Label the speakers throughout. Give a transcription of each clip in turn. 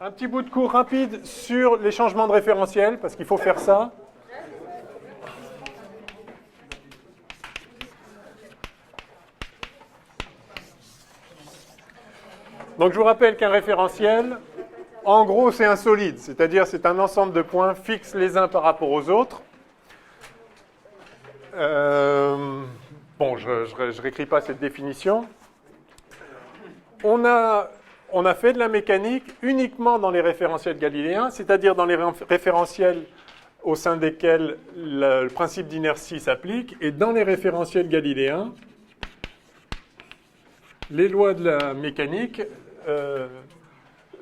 Speaker 1: Un petit bout de cours rapide sur les changements de référentiel, parce qu'il faut faire ça. Donc je vous rappelle qu'un référentiel, en gros, c'est un solide, c'est-à-dire c'est un ensemble de points fixes les uns par rapport aux autres. Bon, je réécris pas cette définition. On a fait de la mécanique uniquement dans les référentiels galiléens, c'est-à-dire dans les référentiels au sein desquels le principe d'inertie s'applique, et dans les référentiels galiléens, les lois de la mécanique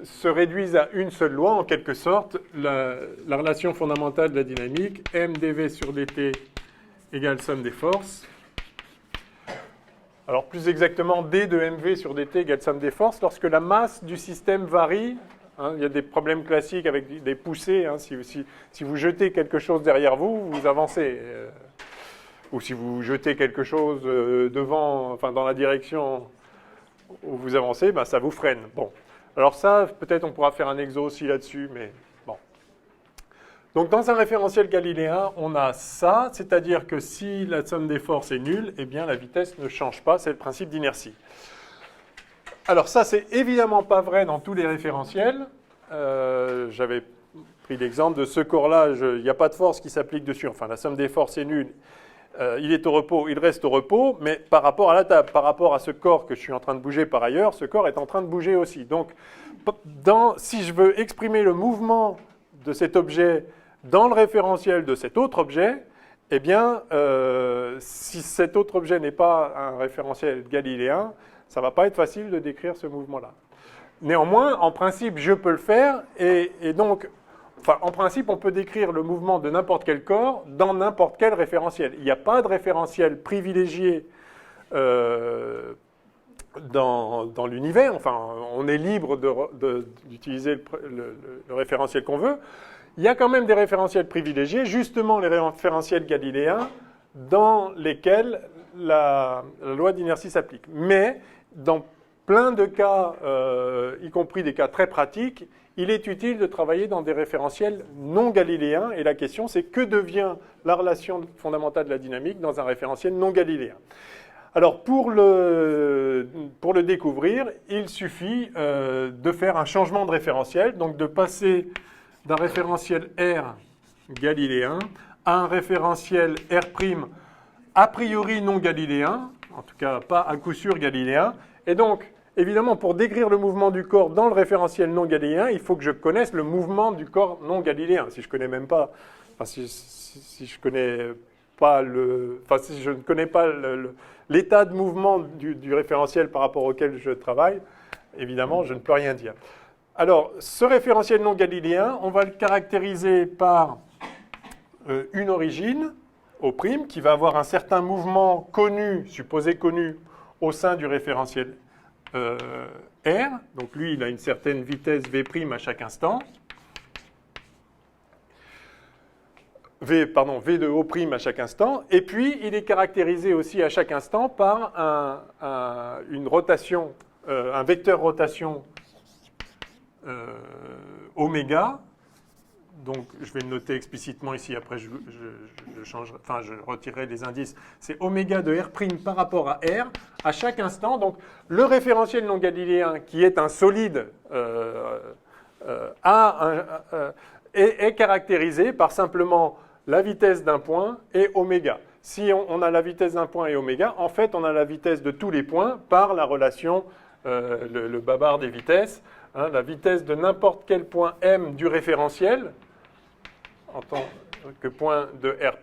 Speaker 1: se réduisent à une seule loi, en quelque sorte, la relation fondamentale de la dynamique, m dv sur dt égale somme des forces. Alors plus exactement, d de mv sur dt égale somme des forces, lorsque la masse du système varie. Hein, il y a des problèmes classiques avec des poussées. Hein, si vous jetez quelque chose derrière vous, vous avancez. Ou si vous jetez quelque chose devant, enfin dans la direction où vous avancez, ben, ça vous freine. Bon. Alors ça, peut-être on pourra faire un exo aussi là-dessus, mais bon. Donc dans un référentiel galiléen, on a ça, c'est-à-dire que si la somme des forces est nulle, eh bien la vitesse ne change pas, c'est le principe d'inertie. Alors ça, c'est évidemment pas vrai dans tous les référentiels. J'avais pris l'exemple de ce corps-là, il n'y a pas de force qui s'applique dessus, enfin la somme des forces est nulle. Il est au repos, il reste au repos, mais par rapport à la table, par rapport à ce corps que je suis en train de bouger par ailleurs, ce corps est en train de bouger aussi. Donc, si je veux exprimer le mouvement de cet objet dans le référentiel de cet autre objet, eh bien, si cet autre objet n'est pas un référentiel galiléen, ça ne va pas être facile de décrire ce mouvement-là. Néanmoins, en principe, je peux le faire, et donc, enfin, en principe, on peut décrire le mouvement de n'importe quel corps dans n'importe quel référentiel. Il n'y a pas de référentiel privilégié dans l'univers. Enfin, on est libre d'utiliser le référentiel qu'on veut. Il y a quand même des référentiels privilégiés, justement les référentiels galiléens, dans lesquels la loi d'inertie s'applique. Mais dans plein de cas, y compris des cas très pratiques, il est utile de travailler dans des référentiels non galiléens. Et la question, c'est que devient la relation fondamentale de la dynamique dans un référentiel non galiléen? Alors, pour le découvrir, il suffit de faire un changement de référentiel, donc de passer d'un référentiel R galiléen à un référentiel R' a priori non galiléen, en tout cas pas à coup sûr galiléen. Et donc, évidemment, pour décrire le mouvement du corps dans le référentiel non galiléen, il faut que je connaisse le mouvement du corps non galiléen. Si je connais même pas, enfin, si je connais pas si je ne connais pas l'état de mouvement du référentiel par rapport auquel je travaille, évidemment, je ne peux rien dire. Alors, ce référentiel non galiléen, on va le caractériser par une origine, O', qui va avoir un certain mouvement connu, supposé connu, au sein du référentiel R. Donc lui, il a une certaine vitesse V' à chaque instant. V de O' à chaque instant. Et puis, il est caractérisé aussi à chaque instant par une rotation, un vecteur rotation oméga. Donc, je vais le noter explicitement ici. Après, je retirerai les indices. C'est oméga de R' par rapport à R à chaque instant. Donc, le référentiel non galiléen, qui est un solide, est caractérisé par simplement la vitesse d'un point et oméga. Si on a la vitesse d'un point et oméga, en fait, on a la vitesse de tous les points par la relation, le babar des vitesses. Hein, la vitesse de n'importe quel point M du référentiel, en tant que point de R',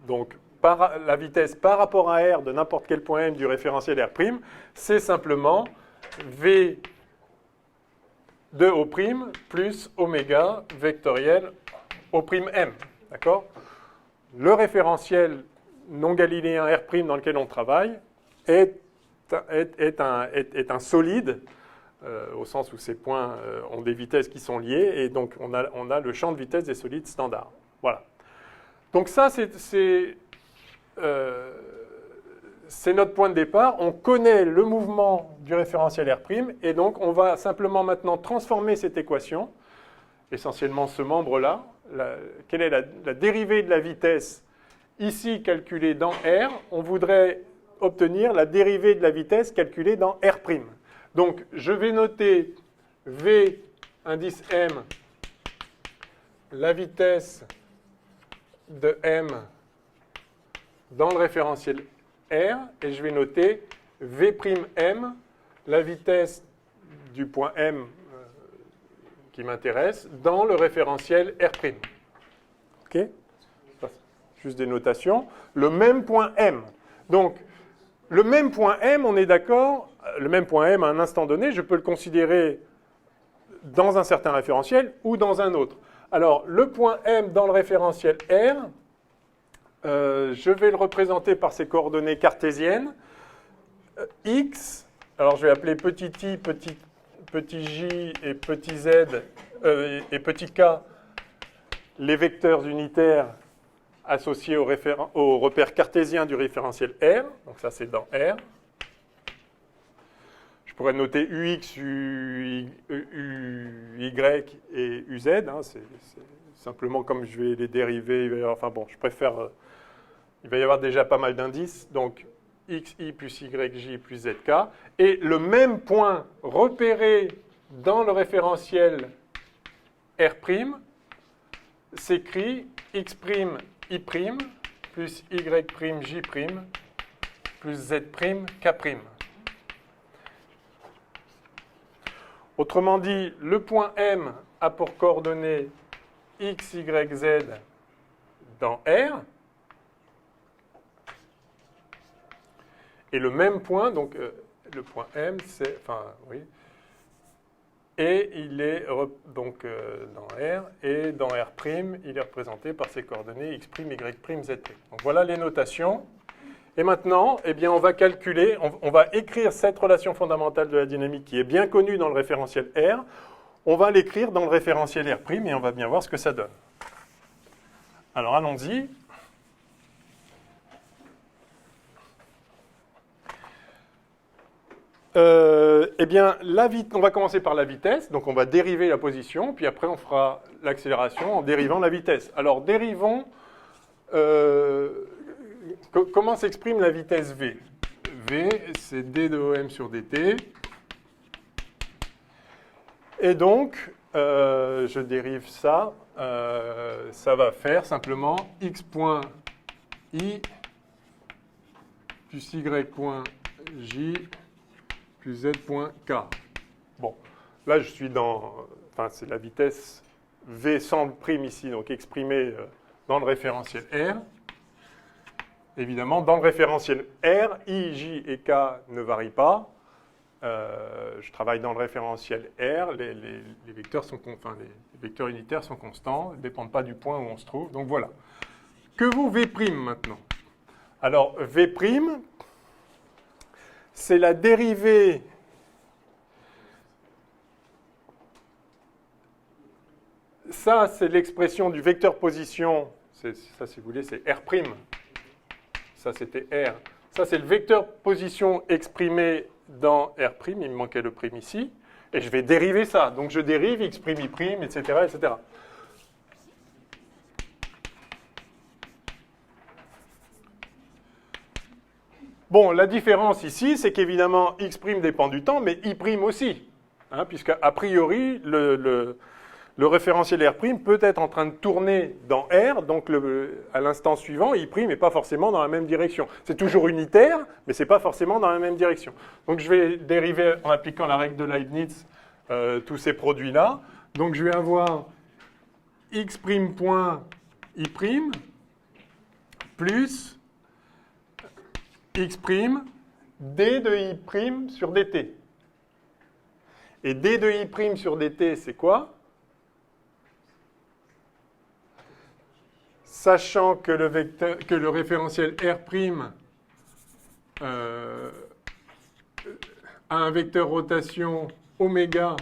Speaker 1: donc la vitesse par rapport à R de n'importe quel point M du référentiel R', c'est simplement V de O' plus oméga vectoriel O'M. D'accord ? Le référentiel non galiléen R' dans lequel on travaille est un solide, au sens où ces points ont des vitesses qui sont liées, et donc on a le champ de vitesse des solides standards. Voilà. Donc ça, c'est notre point de départ. On connaît le mouvement du référentiel R', et donc on va simplement maintenant transformer cette équation, essentiellement ce membre-là. Quelle est la dérivée de la vitesse ici calculée dans R? On voudrait obtenir la dérivée de la vitesse calculée dans R'. Donc, je vais noter V indice M, la vitesse de M dans le référentiel R, et je vais noter V'M, la vitesse du point M qui m'intéresse, dans le référentiel R'. OK? Juste des notations. Le même point M. Donc, le même point M, on est d'accord, le même point M à un instant donné, je peux le considérer dans un certain référentiel ou dans un autre. Alors, le point M dans le référentiel R, je vais le représenter par ses coordonnées cartésiennes. X, alors je vais appeler petit i, petit j et petit z et petit k les vecteurs unitaires associés au repère cartésien du référentiel R. Donc ça, c'est dans R. Je pourrais noter UX, UY et UZ. Hein, c'est simplement comme je vais les dériver. Enfin bon, je préfère... il va y avoir déjà pas mal d'indices. Donc, XI plus YJ plus ZK. Et le même point repéré dans le référentiel R' s'écrit X' I' plus Y' J' plus Z' K'. Autrement dit, le point M a pour coordonnées X, Y, Z dans R. Et le même point, donc le point M, c'est... Enfin, oui. Et il est donc dans R, et dans R', il est représenté par ses coordonnées X', Y', Z'. Donc voilà les notations. Et maintenant, eh bien, on va calculer, on va écrire cette relation fondamentale de la dynamique qui est bien connue dans le référentiel R. On va l'écrire dans le référentiel R', et on va bien voir ce que ça donne. Alors allons-y. Eh bien, on va commencer par la vitesse, donc on va dériver la position, puis après on fera l'accélération en dérivant la vitesse. Alors, dérivons, comment s'exprime la vitesse V? V, c'est d de OM sur dt. Et donc, je dérive ça, ça va faire simplement x point i plus y point j plus z.k. Bon, là je suis dans... Enfin, c'est la vitesse v sans le prime ici, donc exprimée dans le référentiel R. Évidemment, dans le référentiel R, I, J et K ne varient pas. Je travaille dans le référentiel R, les vecteurs sont, enfin, les vecteurs unitaires sont constants, ils ne dépendent pas du point où on se trouve. Donc voilà. Que vaut V' maintenant? Alors, V', c'est la dérivée ça, c'est l'expression du vecteur position. Ça, si vous voulez, c'est R'. Ça, c'était R. Ça, c'est le vecteur position exprimé dans R'. Il me manquait le prime ici. Et je vais dériver ça. Donc, je dérive X', I', etc., etc. Bon, la différence ici, c'est qu'évidemment, X' dépend du temps, mais I' aussi. Hein, puisque, a priori, le référentiel R' peut être en train de tourner dans R, donc à l'instant suivant, I' n'est pas forcément dans la même direction. C'est toujours unitaire, mais ce n'est pas forcément dans la même direction. Donc je vais dériver en appliquant la règle de Leibniz tous ces produits-là. Donc je vais avoir X' point I' plus X', d de I' sur dt. Et d de I' sur dt, c'est quoi? Sachant que le référentiel R' a un vecteur rotation oméga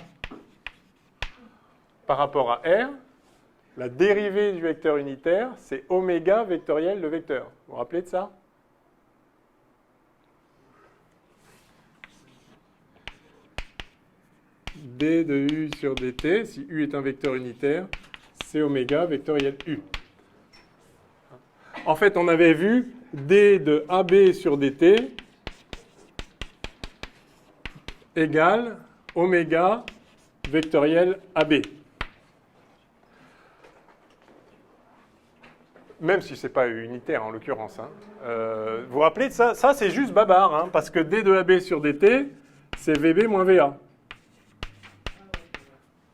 Speaker 1: par rapport à R, la dérivée du vecteur unitaire, c'est oméga vectoriel de vecteur. Vous vous rappelez de ça? d de u sur dt, si u est un vecteur unitaire, c'est oméga vectoriel u. En fait, on avait vu d de AB sur dt égale oméga vectoriel AB. Même si ce n'est pas unitaire en l'occurrence. Hein. Vous vous rappelez de ça? Ça, c'est juste barbare, hein, parce que d de AB sur dt, c'est VB moins VA.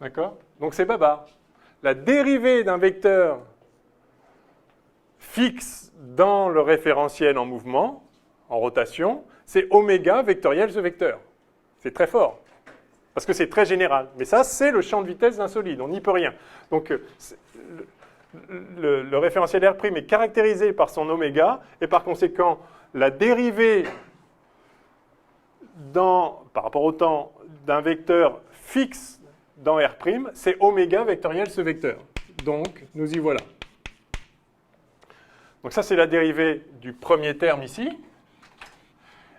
Speaker 1: D'accord? Donc c'est barbare. La dérivée d'un vecteur fixe dans le référentiel en mouvement, en rotation, c'est oméga vectoriel ce vecteur. C'est très fort, parce que c'est très général. Mais ça, c'est le champ de vitesse d'un solide, on n'y peut rien. Donc le référentiel R' est caractérisé par son oméga, et par conséquent, la dérivée par rapport au temps d'un vecteur fixe dans R', c'est oméga vectoriel ce vecteur. Donc, nous y voilà. Donc ça, c'est la dérivée du premier terme ici.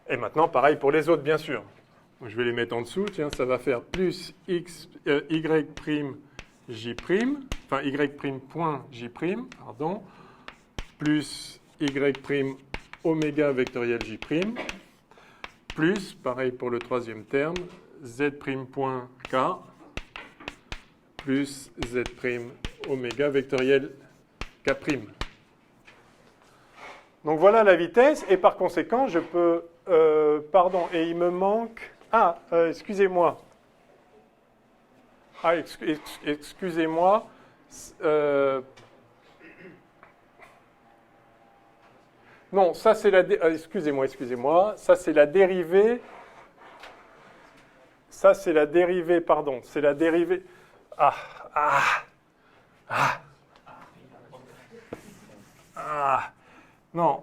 Speaker 1: Et maintenant, pareil pour les autres, bien sûr. Donc, je vais les mettre en dessous. Tiens, ça va faire plus y', enfin y'.j', pardon, plus y' oméga vectoriel j', plus, pareil pour le troisième terme, z'.k, plus z' oméga vectoriel k'. Donc voilà la vitesse, et par conséquent, je peux... pardon, et il me manque... Ah, excusez-moi. Ah, excusez-moi. Non, ça c'est la... excusez-moi. Ça c'est la dérivée... Ça c'est la dérivée, pardon. C'est la dérivée... Non.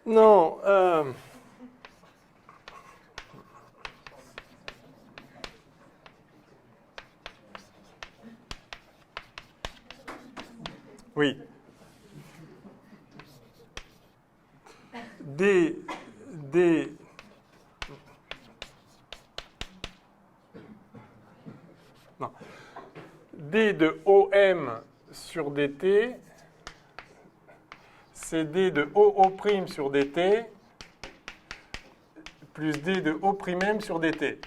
Speaker 1: Non. Oui. D. Non. D de OM sur dt, c'est D de OO' sur dt, plus D de O'M sur dt.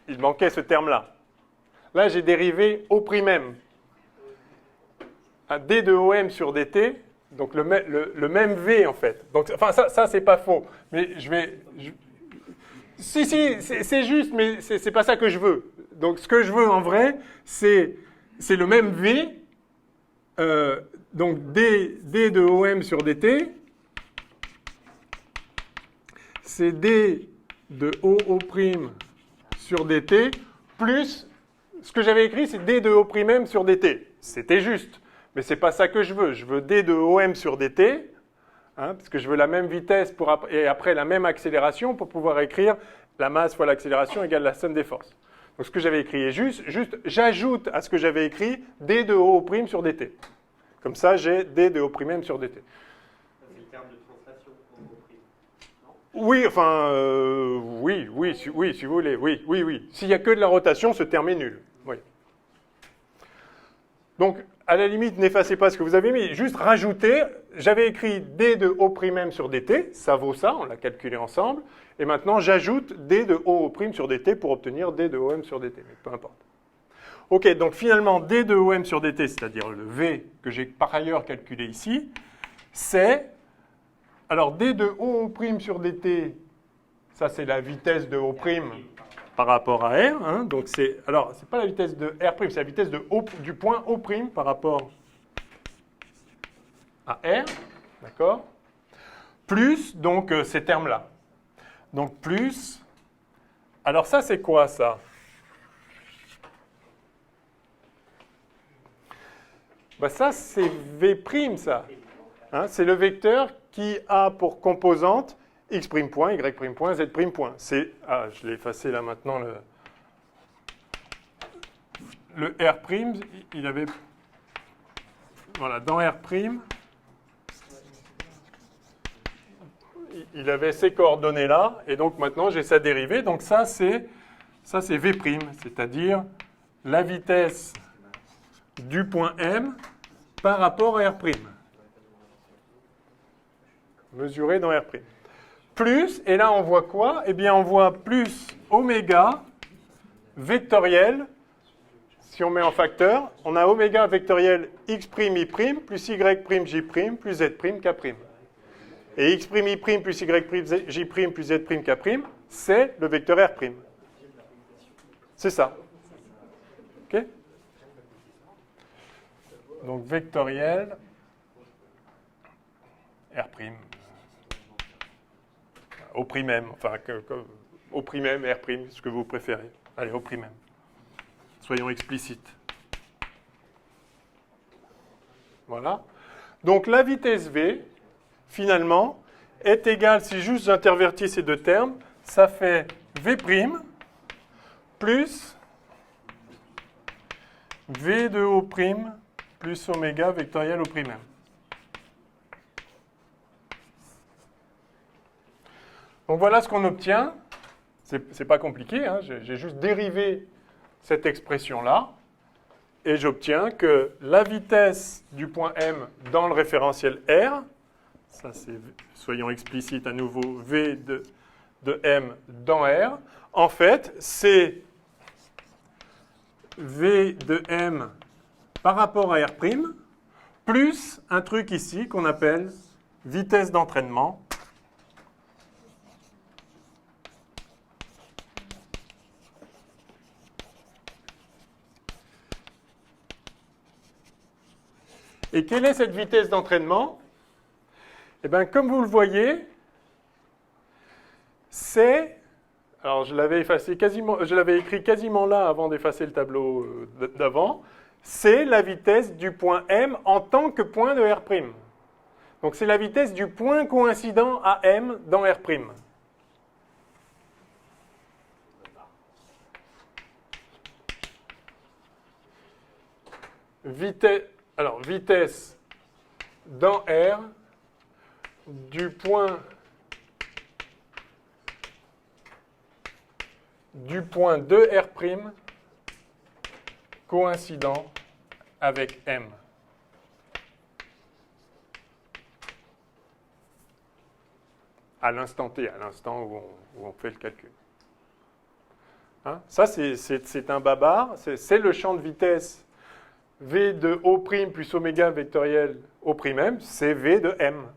Speaker 1: Il manquait ce terme-là. Là, j'ai dérivé O'M. Un D de OM sur dt, donc le même V, en fait. Donc, enfin, ça c'est pas faux. Mais Si, c'est juste, mais c'est pas ça que je veux. Donc, ce que je veux, en vrai, c'est le même V, donc D de OM sur dt, c'est D de OO' sur dt, plus, ce que j'avais écrit, c'est D de O'M sur dt. C'était juste, mais c'est pas ça que je veux. Je veux D de OM sur dt, hein, parce que je veux la même vitesse et après la même accélération pour pouvoir écrire la masse fois l'accélération égale la somme des forces. Donc ce que j'avais écrit est juste j'ajoute à ce que j'avais écrit D de OO' sur dt. Comme ça, j'ai D de O'M sur dt.
Speaker 2: C'est le terme de translation OO'.
Speaker 1: Oui, enfin, oui, si vous voulez, oui. S'il n'y a que de la rotation, ce terme est nul. Oui. Donc, à la limite, n'effacez pas ce que vous avez mis, juste rajoutez. J'avais écrit D de O'M sur dt, ça vaut ça, on l'a calculé ensemble. Et maintenant, j'ajoute D de OO' sur dt pour obtenir D de OM sur dt, mais peu importe. Ok, donc finalement, D de OM sur dt, c'est-à-dire le V que j'ai par ailleurs calculé ici, c'est... Alors, D de OO' sur dt, ça c'est la vitesse de O' par rapport à R. Hein, donc alors, c'est pas la vitesse de R', c'est la vitesse du point O' par rapport à R. D'accord? Plus, donc, ces termes-là. Donc, plus... Alors, ça, c'est quoi, ça? Ben, ça, c'est V', ça. Hein, c'est le vecteur qui a pour composante x', y', z'. Je l'ai effacé là maintenant. Le R', il avait... Voilà, dans R', il avait ces coordonnées-là, et donc maintenant j'ai sa dérivée. Donc ça c'est V', c'est-à-dire la vitesse du point M par rapport à R', mesurée dans R'. Plus, et là on voit quoi? Eh bien on voit plus oméga vectoriel. Si on met en facteur, on a oméga vectoriel x', y', plus y', j', plus z', k'. Et x', y' plus y', j', plus z', k', c'est le vecteur R'. C'est ça. OK? Donc vectoriel R'. Au prime M, enfin au prime M, R', ce que vous préférez. Allez, au prime M. Soyons explicites. Voilà. Donc la vitesse V, finalement, est égale, si juste j'intervertis ces deux termes, ça fait V' plus V de O' plus oméga vectoriel au prime M. Donc voilà ce qu'on obtient. C'est pas compliqué, hein. J'ai juste dérivé cette expression-là, et j'obtiens que la vitesse du point M dans le référentiel R, ça c'est, soyons explicites à nouveau, V de M dans R, en fait, c'est V de M par rapport à R', plus un truc ici qu'on appelle vitesse d'entraînement. Et quelle est cette vitesse d'entraînement? Eh bien, comme vous le voyez, c'est... Alors, je l'avais écrit quasiment là avant d'effacer le tableau d'avant. C'est la vitesse du point M en tant que point de R'. Donc, c'est la vitesse du point coïncident à M dans R'. Vitesse dans R du point de R' coïncident avec M. À l'instant T, à l'instant où on fait le calcul. Hein? Ça, c'est un babar, c'est le champ de vitesse V de O' plus oméga vectoriel O'M, c'est V de M.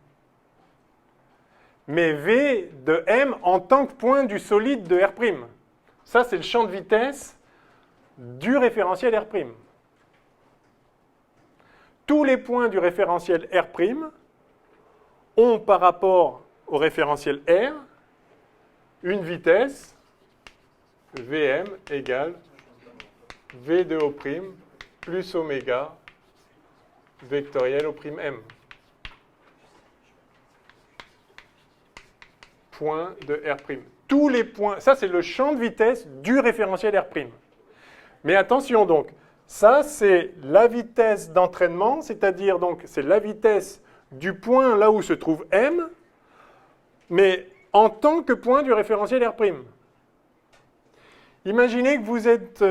Speaker 1: Mais V de M en tant que point du solide de R'. Ça, c'est le champ de vitesse du référentiel R'. Tous les points du référentiel R' ont par rapport au référentiel R une vitesse Vm égale V de O' plus oméga vectoriel au prime M. Point de R'. Tous les points, ça c'est le champ de vitesse du référentiel R'. Mais attention donc, ça c'est la vitesse d'entraînement, c'est-à-dire donc c'est la vitesse du point là où se trouve M, mais en tant que point du référentiel R'. Imaginez que vous êtes...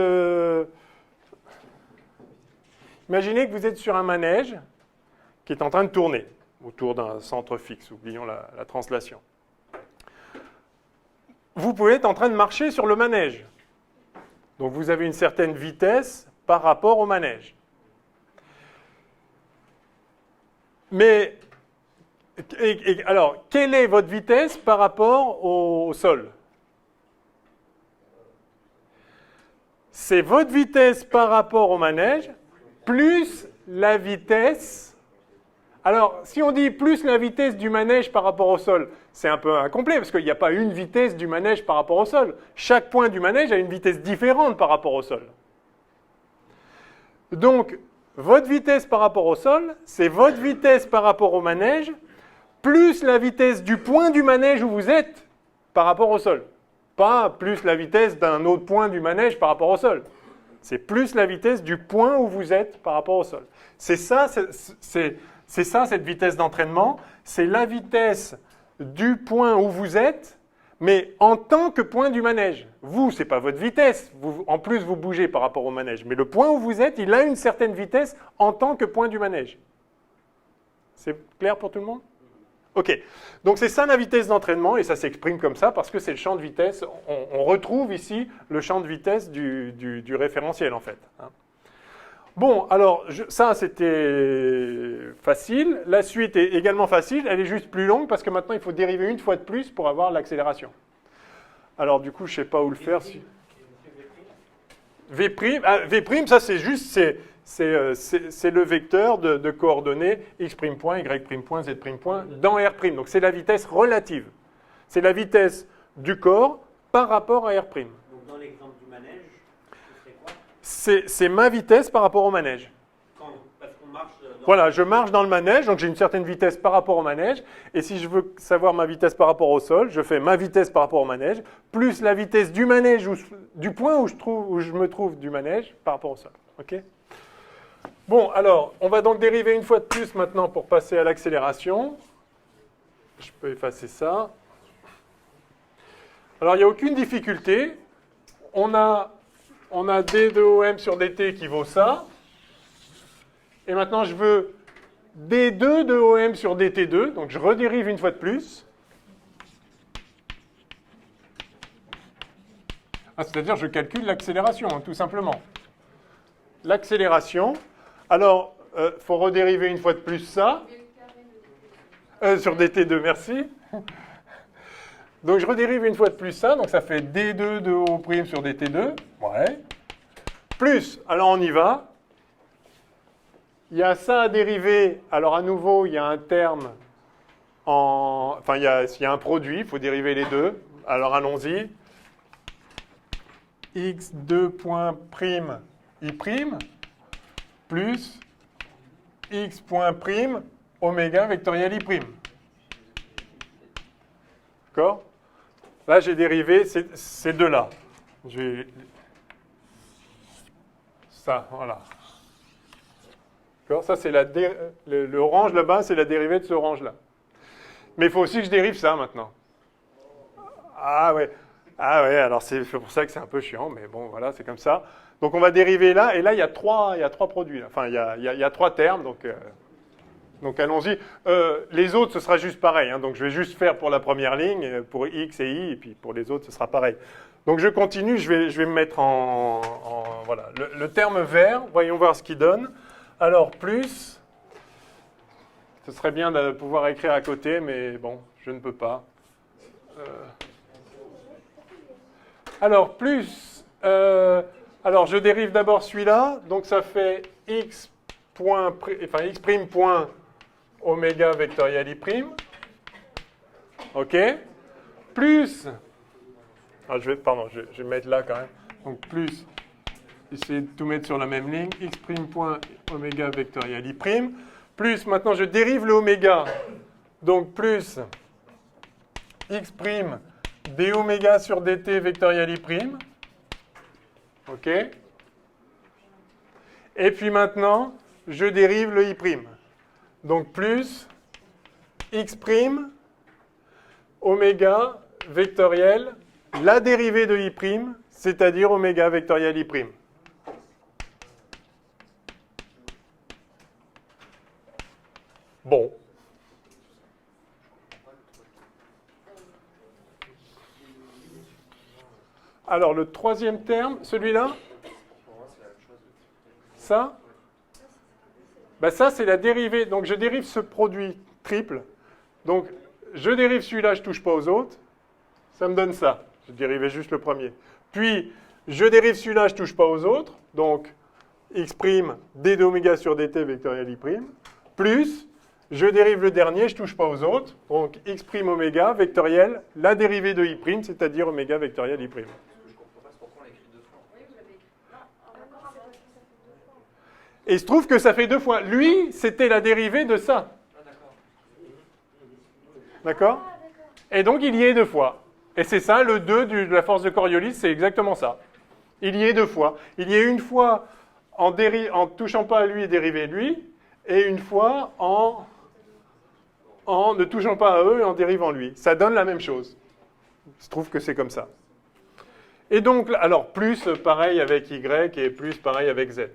Speaker 1: Imaginez que vous êtes sur un manège qui est en train de tourner autour d'un centre fixe, oublions la translation. Vous pouvez être en train de marcher sur le manège. Donc vous avez une certaine vitesse par rapport au manège. Mais, alors, quelle est votre vitesse par rapport au sol? C'est votre vitesse par rapport au manège plus la vitesse. Alors, si on dit plus la vitesse du manège par rapport au sol, c'est un peu incomplet parce qu'il n'y a pas une vitesse du manège par rapport au sol. Chaque point du manège a une vitesse différente par rapport au sol. Donc, votre vitesse par rapport au sol, c'est votre vitesse par rapport au manège plus la vitesse du point du manège où vous êtes par rapport au sol. Pas plus la vitesse d'un autre point du manège par rapport au sol. C'est plus la vitesse du point où vous êtes par rapport au sol. C'est ça cette vitesse d'entraînement. C'est la vitesse du point où vous êtes, mais en tant que point du manège. Vous, ce n'est pas votre vitesse. En plus, vous bougez par rapport au manège. Mais le point où vous êtes, il a une certaine vitesse en tant que point du manège. C'est clair pour tout le monde? OK. Donc, c'est ça la vitesse d'entraînement, et ça s'exprime comme ça parce que c'est le champ de vitesse. On retrouve ici le champ de vitesse du référentiel, en fait. Bon, alors, ça, c'était facile. La suite est également facile. Elle est juste plus longue parce que maintenant, il faut dériver une fois de plus pour avoir l'accélération. Alors, du coup, je ne sais pas où le faire. V', V', ça, c'est juste, c'est le vecteur de coordonnées x', y', z', dans R'. Donc, c'est la vitesse relative. C'est la vitesse du corps par rapport à R'.
Speaker 2: Donc, dans l'exemple du manège, ce serait quoi?
Speaker 1: C'est ma vitesse par rapport au manège.
Speaker 2: Parce qu'on marche
Speaker 1: Voilà, je marche dans le manège, donc j'ai une certaine vitesse par rapport au manège. Et si je veux savoir ma vitesse par rapport au sol, je fais ma vitesse par rapport au manège, plus la vitesse du manège, du point où je me trouve du manège, par rapport au sol. OK ? Bon, alors, on va donc dériver une fois de plus maintenant pour passer à l'accélération. Je peux effacer ça. Alors, il n'y a aucune difficulté. On a d de OM sur dt qui vaut ça. Et maintenant, je veux d2 de OM sur dt2. Donc, je redérive une fois de plus. C'est-à-dire, je calcule l'accélération, tout simplement. L'accélération. Alors, il faut redériver une fois de plus ça. Sur dt2, merci. Donc, je redérive une fois de plus ça. Donc, ça fait d2 de O' sur dt2. Ouais. Plus, alors on y va. Il y a ça à dériver. Alors, à nouveau, il y a un terme enfin, il y a un produit. Il faut dériver les deux. Alors, allons-y. x2' i' plus x' oméga vectoriel i'. D'accord? Là, j'ai dérivé ces deux-là. Ça, voilà. D'accord? Ça, c'est le orange là-bas, c'est la dérivée de ce orange-là. Mais il faut aussi que je dérive ça maintenant. Ah ouais. Ah ouais, alors c'est pour ça que c'est un peu chiant, mais bon, voilà, c'est comme ça. Donc on va dériver là, et là, il y a trois produits. Là. Enfin, il y a trois termes, donc allons-y. Les autres, ce sera juste pareil. Hein, donc je vais juste faire pour la première ligne, pour x et y, et puis pour les autres, ce sera pareil. Donc je continue, je vais me mettre voilà, le terme vert, voyons voir ce qu'il donne. Alors, plus, ce serait bien de pouvoir écrire à côté, mais bon, je ne peux pas. Alors, plus, alors je dérive d'abord celui-là, donc ça fait x' point oméga vectoriel i'. OK. Plus, alors je vais mettre là quand même. Donc plus, essayer de tout mettre sur la même ligne, x' point oméga vectoriel i'. Plus, maintenant je dérive le oméga, donc plus x' d oméga sur dt vectoriel i'. OK. Et puis maintenant, je dérive le i'. Donc plus x' oméga vectoriel, la dérivée de i', c'est-à-dire oméga vectoriel i'. Bon. Alors, le troisième terme, celui-là, ça, ben ça, c'est la dérivée. Donc, je dérive ce produit triple. Donc, je dérive celui-là, je ne touche pas aux autres. Ça me donne ça. Je dérivais juste le premier. Puis, je dérive celui-là, je ne touche pas aux autres. Donc, x' d d'oméga sur dt vectoriel i'. Plus, je dérive le dernier, je ne touche pas aux autres. Donc, x' oméga vectoriel, la dérivée de i', c'est-à-dire oméga vectoriel i'. Et il se trouve que ça fait deux fois. Lui, c'était la dérivée de ça. D'accord? Et donc, il y est deux fois. Et c'est ça, le 2 de la force de Coriolis, c'est exactement ça. Il y est deux fois. Il y est une fois en touchant pas à lui et dériver lui, et une fois en en ne touchant pas à eux et en dérivant lui. Ça donne la même chose. Il se trouve que c'est comme ça. Et donc, alors, plus pareil avec y et plus pareil avec z.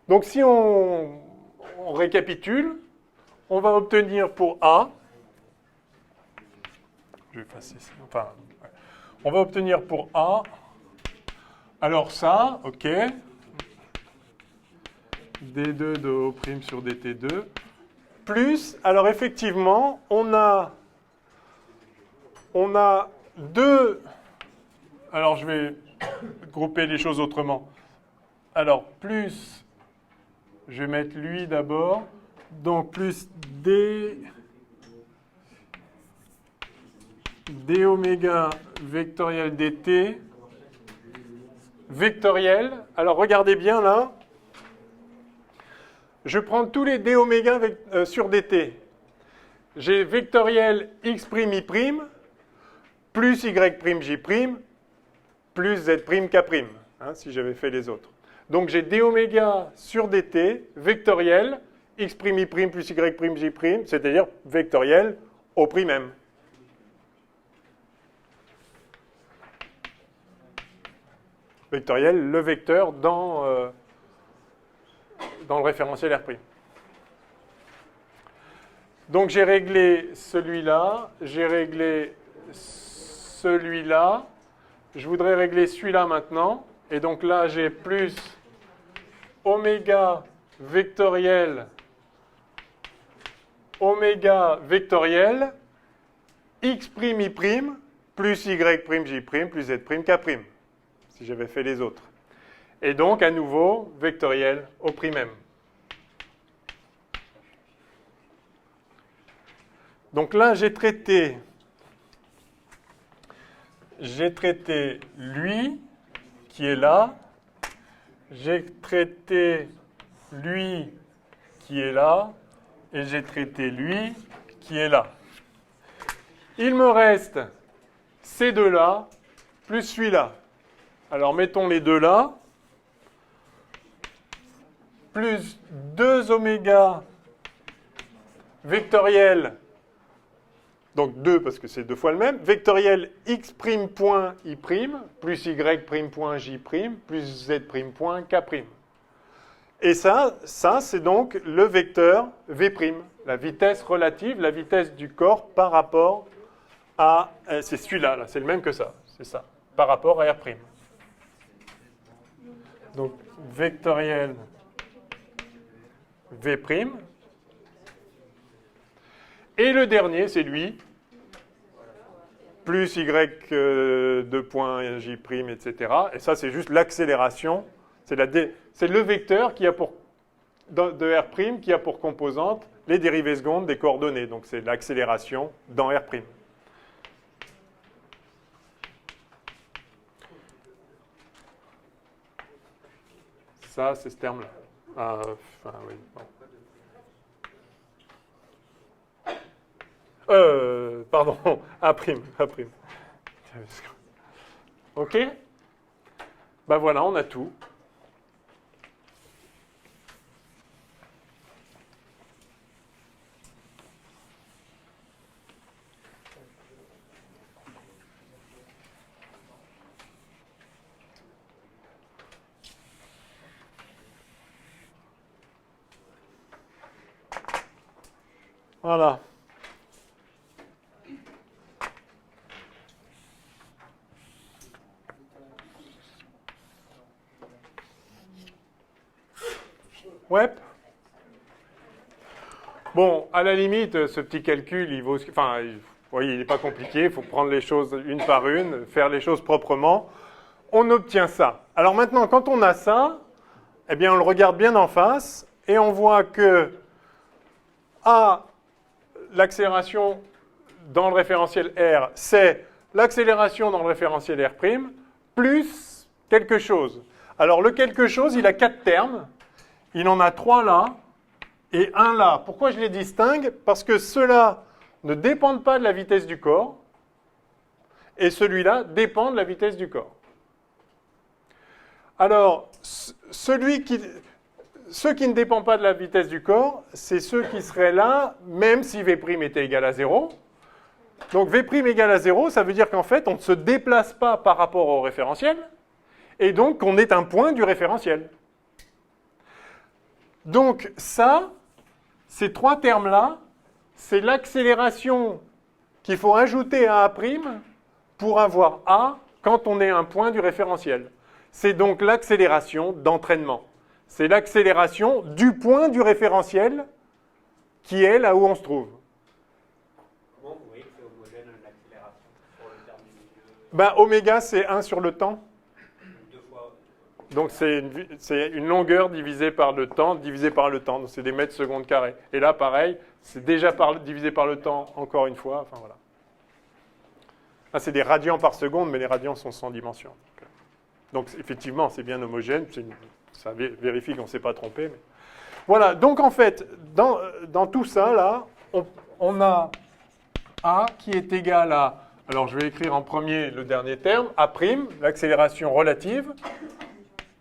Speaker 1: Donc, si on récapitule, on va obtenir pour A, je vais effacer ici, enfin, ouais. On va obtenir pour A, alors ça, ok, d2 de O' sur dt2, plus, alors effectivement, on a deux, alors je vais grouper les choses autrement. Alors, plus, je vais mettre lui d'abord, donc plus d oméga vectoriel dt vectoriel. Alors, regardez bien là. Je prends tous les d oméga sur dt. J'ai vectoriel x' y' plus y' plus z' k', hein, si j'avais fait les autres. Donc j'ai d oméga sur dt vectoriel x' y' plus y', c'est-à-dire vectoriel au prime m. Vectoriel, le vecteur dans le référentiel R'. Donc j'ai réglé celui-là, j'ai réglé celui-là. Je voudrais régler celui-là maintenant. Et donc là, j'ai plus oméga vectoriel x' y' plus y', plus z' k', si j'avais fait les autres. Et donc, à nouveau, vectoriel au prime m. Donc là, j'ai traité lui, qui est là. J'ai traité lui, qui est là. Et j'ai traité lui, qui est là. Il me reste ces deux-là, plus celui-là. Alors, mettons les deux là. Plus 2 oméga vectoriel, donc 2 parce que c'est deux fois le même, vectoriel x' point y', plus y' point j', plus z' point k'. Et ça c'est donc le vecteur v', la vitesse relative, la vitesse du corps par rapport à... c'est celui-là, là, c'est le même que ça, c'est ça, par rapport à R'. Donc, vectoriel v'. Et le dernier, c'est lui, plus y de point j', etc. Et ça, c'est juste l'accélération. C'est le vecteur qui a de R' qui a pour composante les dérivées secondes des coordonnées. Donc, c'est l'accélération dans R'. Ça, c'est ce terme-là. Enfin, oui. Bon. Pardon, A'. OK? Ben voilà, on a tout. Voilà. Ouais. Bon, à la limite, ce petit calcul, il vaut... Enfin, vous voyez, il n'est pas compliqué. Il faut prendre les choses une par une, faire les choses proprement. On obtient ça. Alors maintenant, quand on a ça, eh bien, on le regarde bien en face et on voit que A, l'accélération dans le référentiel R, c'est l'accélération dans le référentiel R', plus quelque chose. Alors, le quelque chose, il a 4 termes. Il en a 3 là et 1 là. Pourquoi je les distingue? Parce que ceux-là ne dépendent pas de la vitesse du corps et celui-là dépend de la vitesse du corps. Alors, ceux qui ne dépendent pas de la vitesse du corps, c'est ceux qui seraient là, même si V' était égal à 0. Donc V' égale à 0, ça veut dire qu'en fait, on ne se déplace pas par rapport au référentiel, et donc on est un point du référentiel. Donc ça, ces trois termes-là, c'est l'accélération qu'il faut ajouter à A' pour avoir A quand on est un point du référentiel. C'est donc l'accélération d'entraînement. C'est l'accélération du point du référentiel qui est là où on se trouve.
Speaker 2: Comment vous voyez que c'est homogène l'accélération pour le terme du milieu?
Speaker 1: Ben, oméga, c'est 1 sur le temps.
Speaker 2: Deux fois.
Speaker 1: Donc c'est une longueur divisée par le temps, divisée par le temps. Donc c'est des mètres secondes carrés. Et là, pareil, c'est déjà divisé par le temps, encore une fois. Enfin, voilà. Là, c'est des radians par seconde, mais les radians sont sans dimension. Donc effectivement, c'est bien homogène. Ça vérifie qu'on ne s'est pas trompé. Mais... Voilà, donc en fait, dans tout ça, là, on a A qui est égal à... Alors je vais écrire en premier le dernier terme, A', l'accélération relative,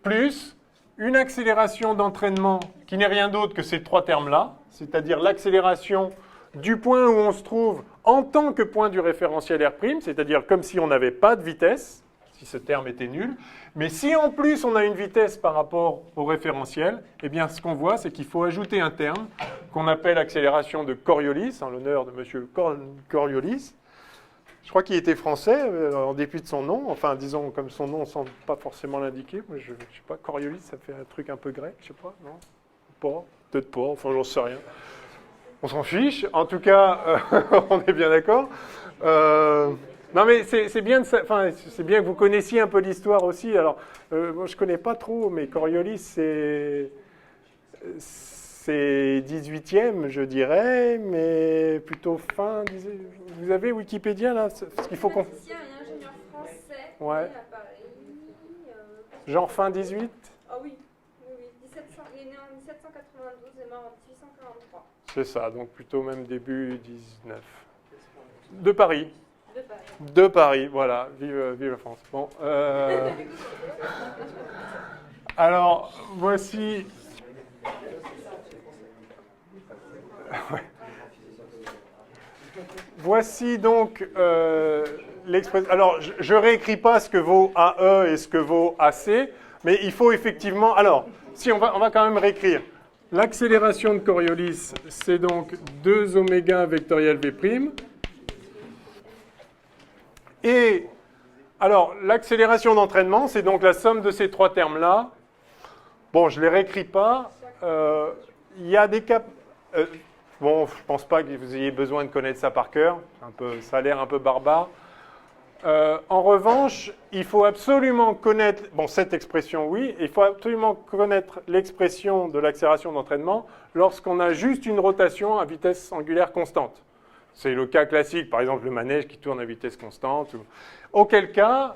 Speaker 1: plus une accélération d'entraînement qui n'est rien d'autre que ces trois termes-là, c'est-à-dire l'accélération du point où on se trouve en tant que point du référentiel R', c'est-à-dire comme si on n'avait pas de vitesse, si ce terme était nul. Mais si en plus on a une vitesse par rapport au référentiel, eh bien ce qu'on voit, c'est qu'il faut ajouter un terme qu'on appelle accélération de Coriolis, en l'honneur de M. Coriolis. Je crois qu'il était français, en dépit de son nom. Enfin, disons, comme son nom ne semble pas forcément l'indiquer. Moi, je ne sais pas, Coriolis, ça fait un truc un peu grec, je ne sais pas, non? Pas, peut-être pas, enfin, j'en sais rien. On s'en fiche. En tout cas, on est bien d'accord. Non, mais c'est bien, c'est bien que vous connaissiez un peu l'histoire aussi. Alors, moi, je ne connais pas trop, mais Coriolis, c'est 18e, je dirais, mais plutôt fin. Vous avez Wikipédia, là? Parce qu'il faut qu'on...
Speaker 3: Il y a un ingénieur français
Speaker 1: Ouais.
Speaker 3: à Paris.
Speaker 1: Genre fin 18?
Speaker 3: Ah oui, oui, oui. 1700, il est né en 1792 et mort en 1843.
Speaker 1: C'est ça, donc plutôt même début 19. De Paris.
Speaker 3: De Paris.
Speaker 1: De Paris, voilà. Vive la France. Bon, alors, voici... Ouais. Voici donc l'expression. Alors, je ne réécris pas ce que vaut AE et ce que vaut AC, mais il faut effectivement... Alors, si on va quand même réécrire. L'accélération de Coriolis, c'est donc 2 oméga vectoriel V'. Et, alors, l'accélération d'entraînement, c'est donc la somme de ces trois termes-là. Bon, je ne les réécris pas. Il y a des cas... bon, je ne pense pas que vous ayez besoin de connaître ça par cœur. Ça a l'air un peu barbare. En revanche, il faut absolument connaître... Bon, cette expression, oui. Il faut absolument connaître l'expression de l'accélération d'entraînement lorsqu'on a juste une rotation à vitesse angulaire constante. C'est le cas classique, par exemple le manège qui tourne à vitesse constante. Auquel cas,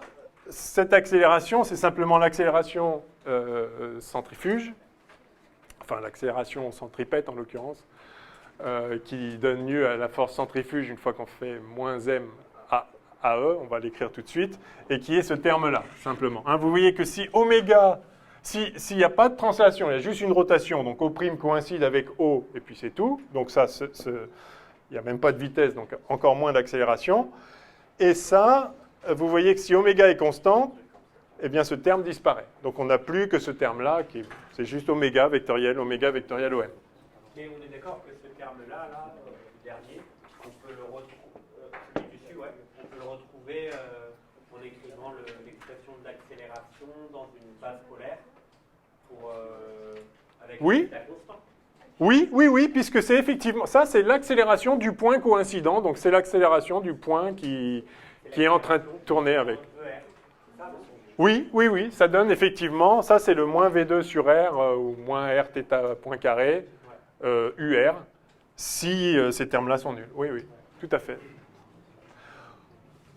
Speaker 1: cette accélération, c'est simplement l'accélération centrifuge, enfin l'accélération centripète en l'occurrence, qui donne lieu à la force centrifuge une fois qu'on fait moins m à E, on va l'écrire tout de suite, et qui est ce terme-là, simplement. Hein, vous voyez que si oméga, s'il n'y a pas de translation, il y a juste une rotation, donc O' coïncide avec O, et puis c'est tout, donc ça, il n'y a même pas de vitesse, donc encore moins d'accélération. Et ça, vous voyez que si oméga est constante, eh bien ce terme disparaît. Donc on n'a plus que ce terme-là, c'est juste oméga vectoriel OM.
Speaker 2: Et on est d'accord que ce terme-là, le dernier, on peut le retrouver en écrivant l'expression de l'accélération dans une base polaire avec
Speaker 1: oui.
Speaker 2: la constante.
Speaker 1: Oui, puisque c'est effectivement, ça c'est l'accélération du point coïncident, donc c'est l'accélération du point qui est en train de tourner avec. Oui, ça donne effectivement, ça c'est le moins V2 sur R, ou moins R θ point carré, UR, si ces termes-là sont nuls. Oui, tout à fait.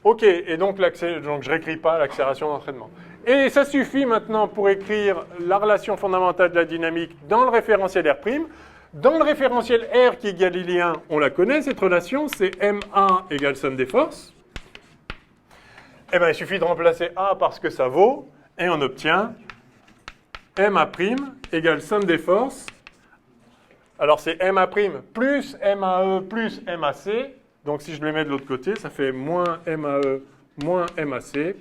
Speaker 1: Ok, et donc je ne réécris pas l'accélération d'entraînement. Et ça suffit maintenant pour écrire la relation fondamentale de la dynamique dans le référentiel R'. Dans le référentiel R qui est galiléen, on la connaît, cette relation, c'est M1 égale somme des forces. Eh bien, il suffit de remplacer A par ce que ça vaut, et on obtient MA' égale somme des forces. Alors c'est MA' plus MAE plus MAC. Donc si je les mets de l'autre côté, ça fait moins MAE moins MAC.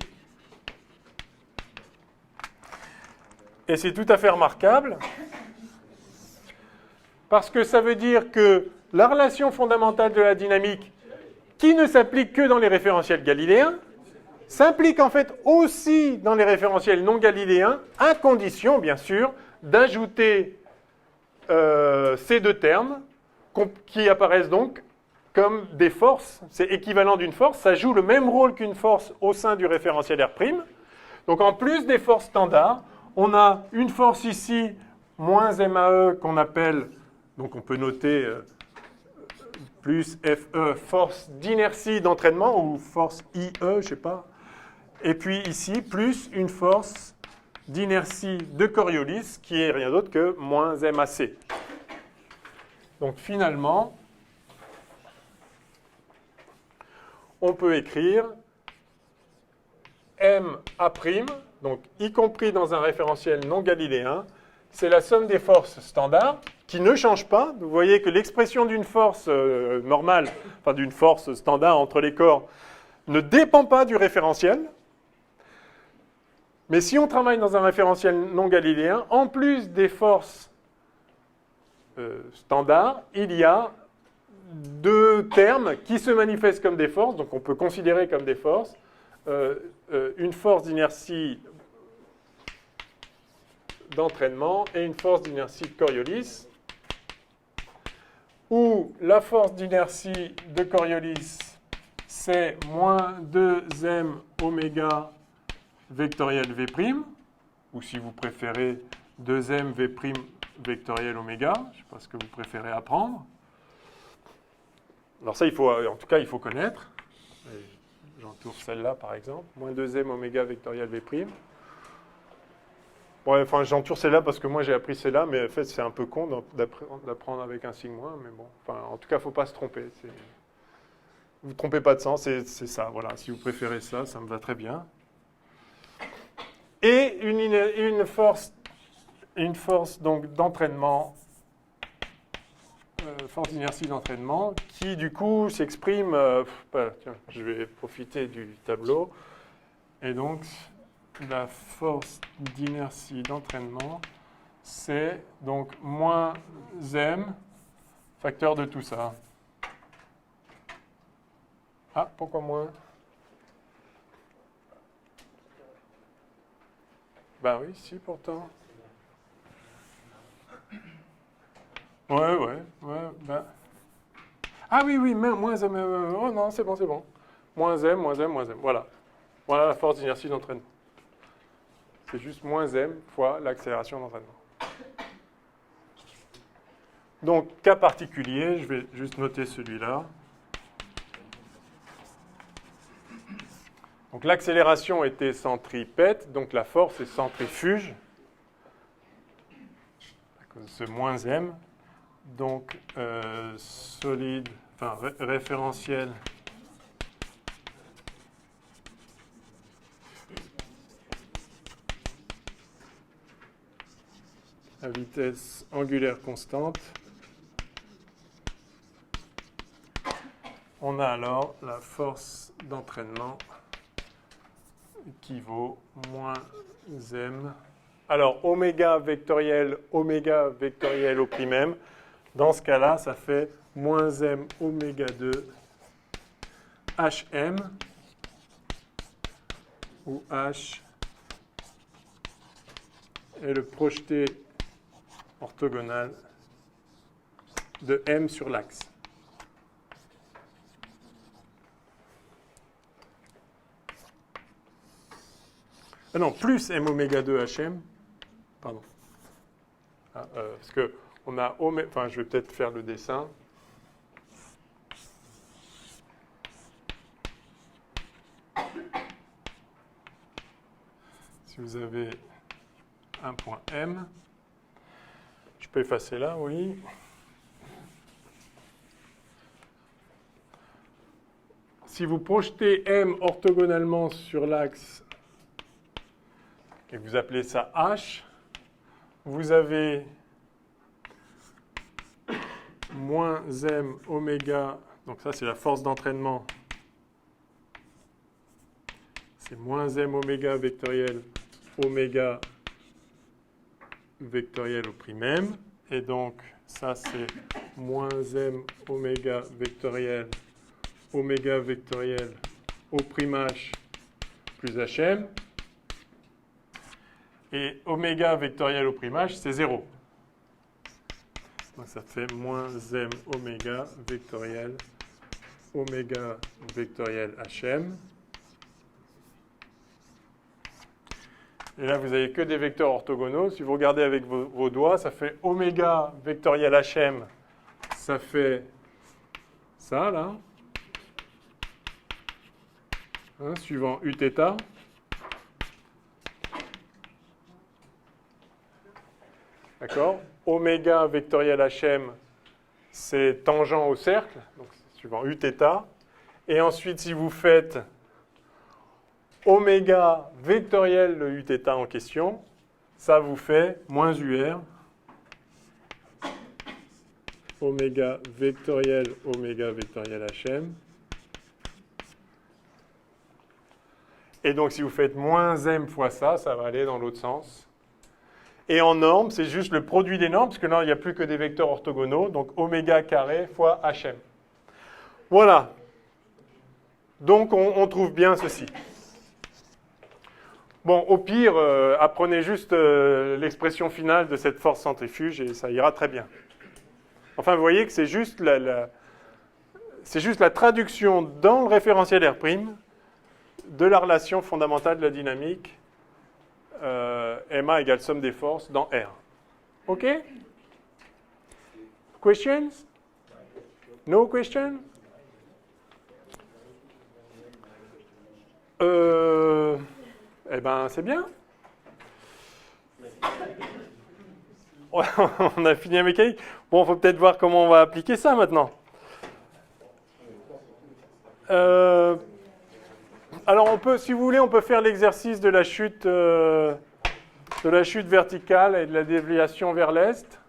Speaker 1: Et c'est tout à fait remarquable parce que ça veut dire que la relation fondamentale de la dynamique, qui ne s'applique que dans les référentiels galiléens, s'implique en fait aussi dans les référentiels non galiléens, à condition, bien sûr, d'ajouter ces deux termes qui apparaissent donc comme des forces. C'est équivalent d'une force, ça joue le même rôle qu'une force au sein du référentiel R'. Donc en plus des forces standards, on a une force ici, moins MAE, qu'on appelle, donc on peut noter plus FE, force d'inertie d'entraînement, ou force IE, je ne sais pas. Et puis ici, plus une force d'inertie de Coriolis, qui est rien d'autre que moins MAC. Donc finalement, on peut écrire MA', donc y compris dans un référentiel non galiléen, c'est la somme des forces standards qui ne change pas. Vous voyez que l'expression d'une force normale, enfin d'une force standard entre les corps, ne dépend pas du référentiel. Mais si on travaille dans un référentiel non galiléen, en plus des forces standards, il y a deux termes qui se manifestent comme des forces, donc on peut considérer comme des forces, une force d'inertie d'entraînement et une force d'inertie de Coriolis, où la force d'inertie de Coriolis, c'est moins 2m oméga vectoriel V', ou si vous préférez 2m V' vectoriel oméga, je ne sais pas ce que vous préférez apprendre. Alors ça, en tout cas, il faut connaître. J'entoure celle-là, par exemple, moins 2m oméga vectoriel V'. Bon, enfin, j'entoure celle-là parce que moi j'ai appris celle-là, mais en fait c'est un peu con d'apprendre avec un signe moins, mais bon, enfin, en tout cas, il ne faut pas se tromper. Vous ne vous trompez pas de sens, c'est ça, voilà. Si vous préférez ça, ça me va très bien. Et une force donc d'entraînement, force d'inertie d'entraînement, qui du coup s'exprime, tiens, je vais profiter du tableau, et donc la force d'inertie d'entraînement, c'est donc moins m, facteur de tout ça. Ah, pourquoi moins? Ben oui, si, pourtant. Ouais, ben... Ah oui, moins m, oh non, c'est bon. Moins m, voilà. Voilà la force d'inertie d'entraînement. C'est juste moins m fois l'accélération d'entraînement. Donc, cas particulier, je vais juste noter celui-là. Donc, l'accélération était centripète, donc la force est centrifuge, à cause de ce moins m. Donc, solide, enfin, référentiel à vitesse angulaire constante. On a alors la force d'entraînement qui vaut moins m. Alors, oméga vectoriel au prime m. Dans ce cas-là, ça fait moins m oméga 2 hm, où h est le projeté orthogonal de m sur l'axe. Ah non, plus m oméga 2 hm, pardon. Parce que on a enfin, je vais peut-être faire le dessin. Si vous avez un point M, je peux effacer là, oui. Si vous projetez M orthogonalement sur l'axe et que vous appelez ça H, vous avez moins m oméga, donc ça c'est la force d'entraînement, c'est moins m oméga vectoriel au prime m, et donc ça c'est moins m oméga vectoriel au prime h plus hm, et oméga vectoriel au prime h c'est 0. Donc ça fait moins m oméga vectoriel hm. Et là, vous n'avez que des vecteurs orthogonaux. Si vous regardez avec vos doigts, ça fait oméga vectoriel hm. Ça fait ça, là. Hein, suivant uθ. D'accord? Oméga vectoriel hm, c'est tangent au cercle, donc suivant uθ. Et ensuite, si vous faites oméga vectoriel le uθ en question, ça vous fait moins ur, oméga vectoriel hm. Et donc, si vous faites moins m fois ça, ça va aller dans l'autre sens. Et en norme, c'est juste le produit des normes, parce que là, il n'y a plus que des vecteurs orthogonaux, donc oméga carré fois hm. Voilà. Donc, on trouve bien ceci. Bon, au pire, apprenez juste l'expression finale de cette force centrifuge et ça ira très bien. Enfin, vous voyez que c'est juste la traduction dans le référentiel R' de la relation fondamentale de la dynamique MA égale somme des forces dans R. OK? Questions? No question? Eh ben, c'est bien. On a fini la mécanique. Bon, il faut peut-être voir comment on va appliquer ça maintenant. Alors, on peut, si vous voulez, on peut faire l'exercice de la chute verticale et de la déviation vers l'est.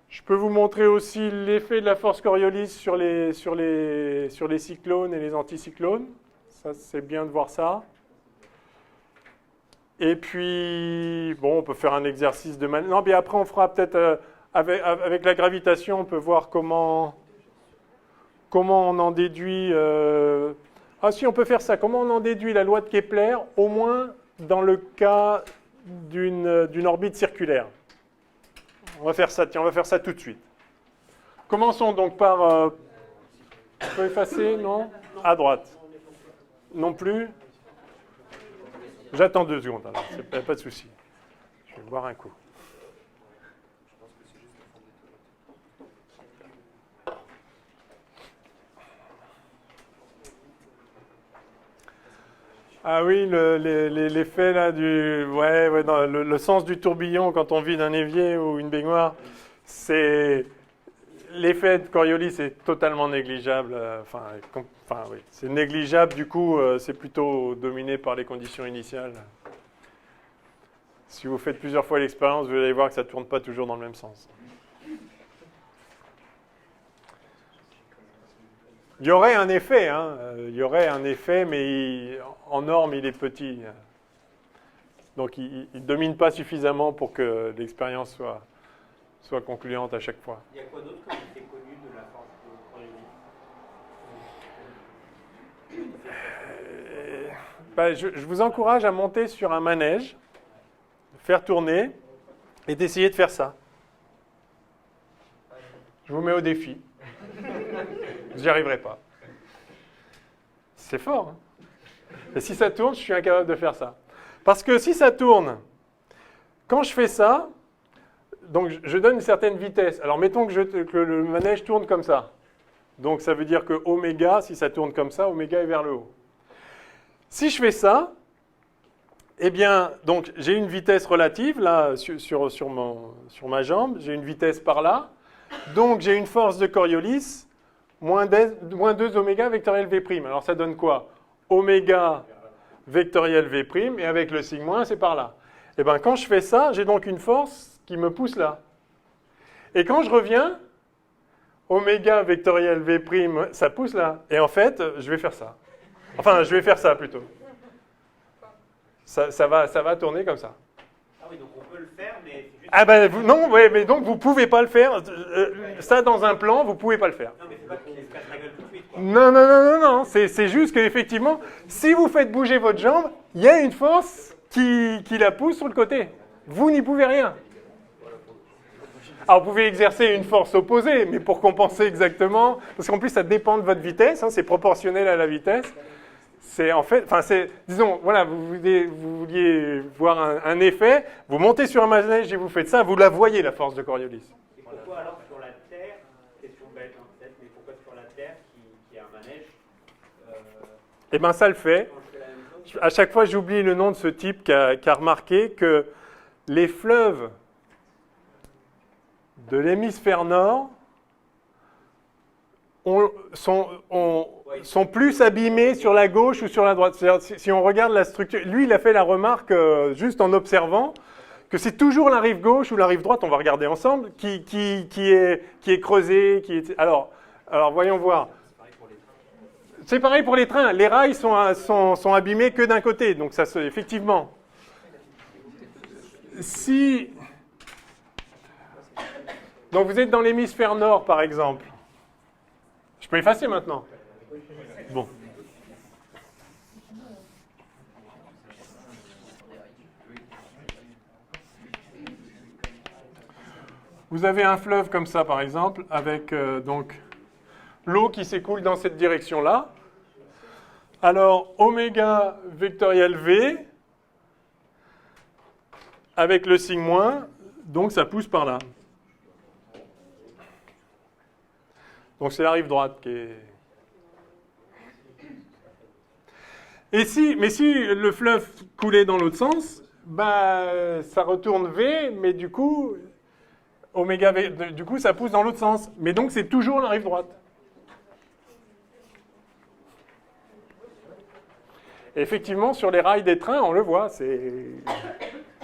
Speaker 1: Je peux vous montrer aussi l'effet de la force Coriolis sur les cyclones et les anticyclones. Ça, c'est bien de voir ça. Et puis, bon, on peut faire un exercice de... Non, mais après, on fera peut-être... avec la gravitation, on peut voir comment on en déduit... Ah si, on peut faire ça. Comment on en déduit la loi de Kepler, au moins dans le cas d'une orbite circulaire. On va faire ça, tiens, on va faire ça tout de suite. Commençons donc par... on peut effacer, non? À droite. Non plus? J'attends 2 secondes, alors, pas de souci. Je vais boire un coup. Ah oui, l'effet là du... Ouais, non, le sens du tourbillon quand on vide un évier ou une baignoire, c'est... L'effet de Coriolis est totalement négligeable. Oui. C'est négligeable, du coup, c'est plutôt dominé par les conditions initiales. Si vous faites plusieurs fois l'expérience, vous allez voir que ça ne tourne pas toujours dans le même sens. Il y aurait un effet, mais en norme, il est petit. Donc, il ne domine pas suffisamment pour que l'expérience soit concluante à chaque fois.
Speaker 2: Il y a quoi d'autre comme effet connu de la force de Coriolis?
Speaker 1: Je vous encourage à monter sur un manège, faire tourner et d'essayer de faire ça. Je vous mets au défi. Vous n'y arriverez pas. C'est fort. Hein? Et si ça tourne, je suis incapable de faire ça. Parce que si ça tourne, quand je fais ça, donc je donne une certaine vitesse. Alors mettons que le manège tourne comme ça. Donc ça veut dire que oméga, si ça tourne comme ça, oméga est vers le haut. Si je fais ça, eh bien, donc j'ai une vitesse relative là sur ma jambe, j'ai une vitesse par là. Donc j'ai une force de Coriolis moins 2 oméga vectoriel V'. Alors ça donne quoi? Oméga vectoriel V', et avec le sigma, c'est par là. Et bien, quand je fais ça, j'ai donc une force qui me pousse là. Et quand je reviens, oméga vectoriel V', ça pousse là. Et en fait, je vais faire ça. Enfin, je vais faire ça plutôt. Ça va tourner comme ça.
Speaker 2: Ah oui, donc on peut le faire, mais c'est juste...
Speaker 1: Ah ben non, ouais, mais donc vous ne pouvez pas le faire. Ça, dans un plan, vous ne pouvez pas le faire.
Speaker 2: Non, mais c'est pas qu'il se casse la gueule tout de suite, quoi.
Speaker 1: Non. C'est juste qu'effectivement, si vous faites bouger votre jambe, il y a une force qui la pousse sur le côté. Vous n'y pouvez rien. Alors, vous pouvez exercer une force opposée, mais pour compenser exactement, parce qu'en plus, ça dépend de votre vitesse, hein, c'est proportionnel à la vitesse. C'est en fait, enfin, c'est, disons, voilà, vous vouliez voir un effet, vous montez sur un manège et vous faites ça, vous la voyez, la force de Coriolis.
Speaker 2: Et pourquoi alors sur la Terre, question bête hein, peut-être, mais pourquoi sur la Terre, qui a un manège,
Speaker 1: Eh bien, ça le fait.
Speaker 2: quand je fais la même chose,
Speaker 1: À chaque fois, j'oublie le nom de ce type qui a remarqué que les fleuves de l'hémisphère nord sont plus abîmés sur la gauche ou sur la droite. C'est-à-dire, si on regarde la structure, lui, il a fait la remarque juste en observant que c'est toujours la rive gauche ou la rive droite, on va regarder ensemble, qui est creusée. Alors, voyons voir. C'est pareil pour les trains. Les rails sont abîmés que d'un côté. Donc, ça, effectivement. Donc, vous êtes dans l'hémisphère nord, par exemple. Je peux effacer maintenant. Bon. Vous avez un fleuve comme ça, par exemple, avec donc l'eau qui s'écoule dans cette direction-là. Alors, oméga vectoriel V, avec le signe moins, donc ça pousse par là. Donc c'est la rive droite qui est... Mais si le fleuve coulait dans l'autre sens, bah, ça retourne V, mais du coup, oméga V, du coup, ça pousse dans l'autre sens. Mais donc, c'est toujours la rive droite. Et effectivement, sur les rails des trains, on le voit,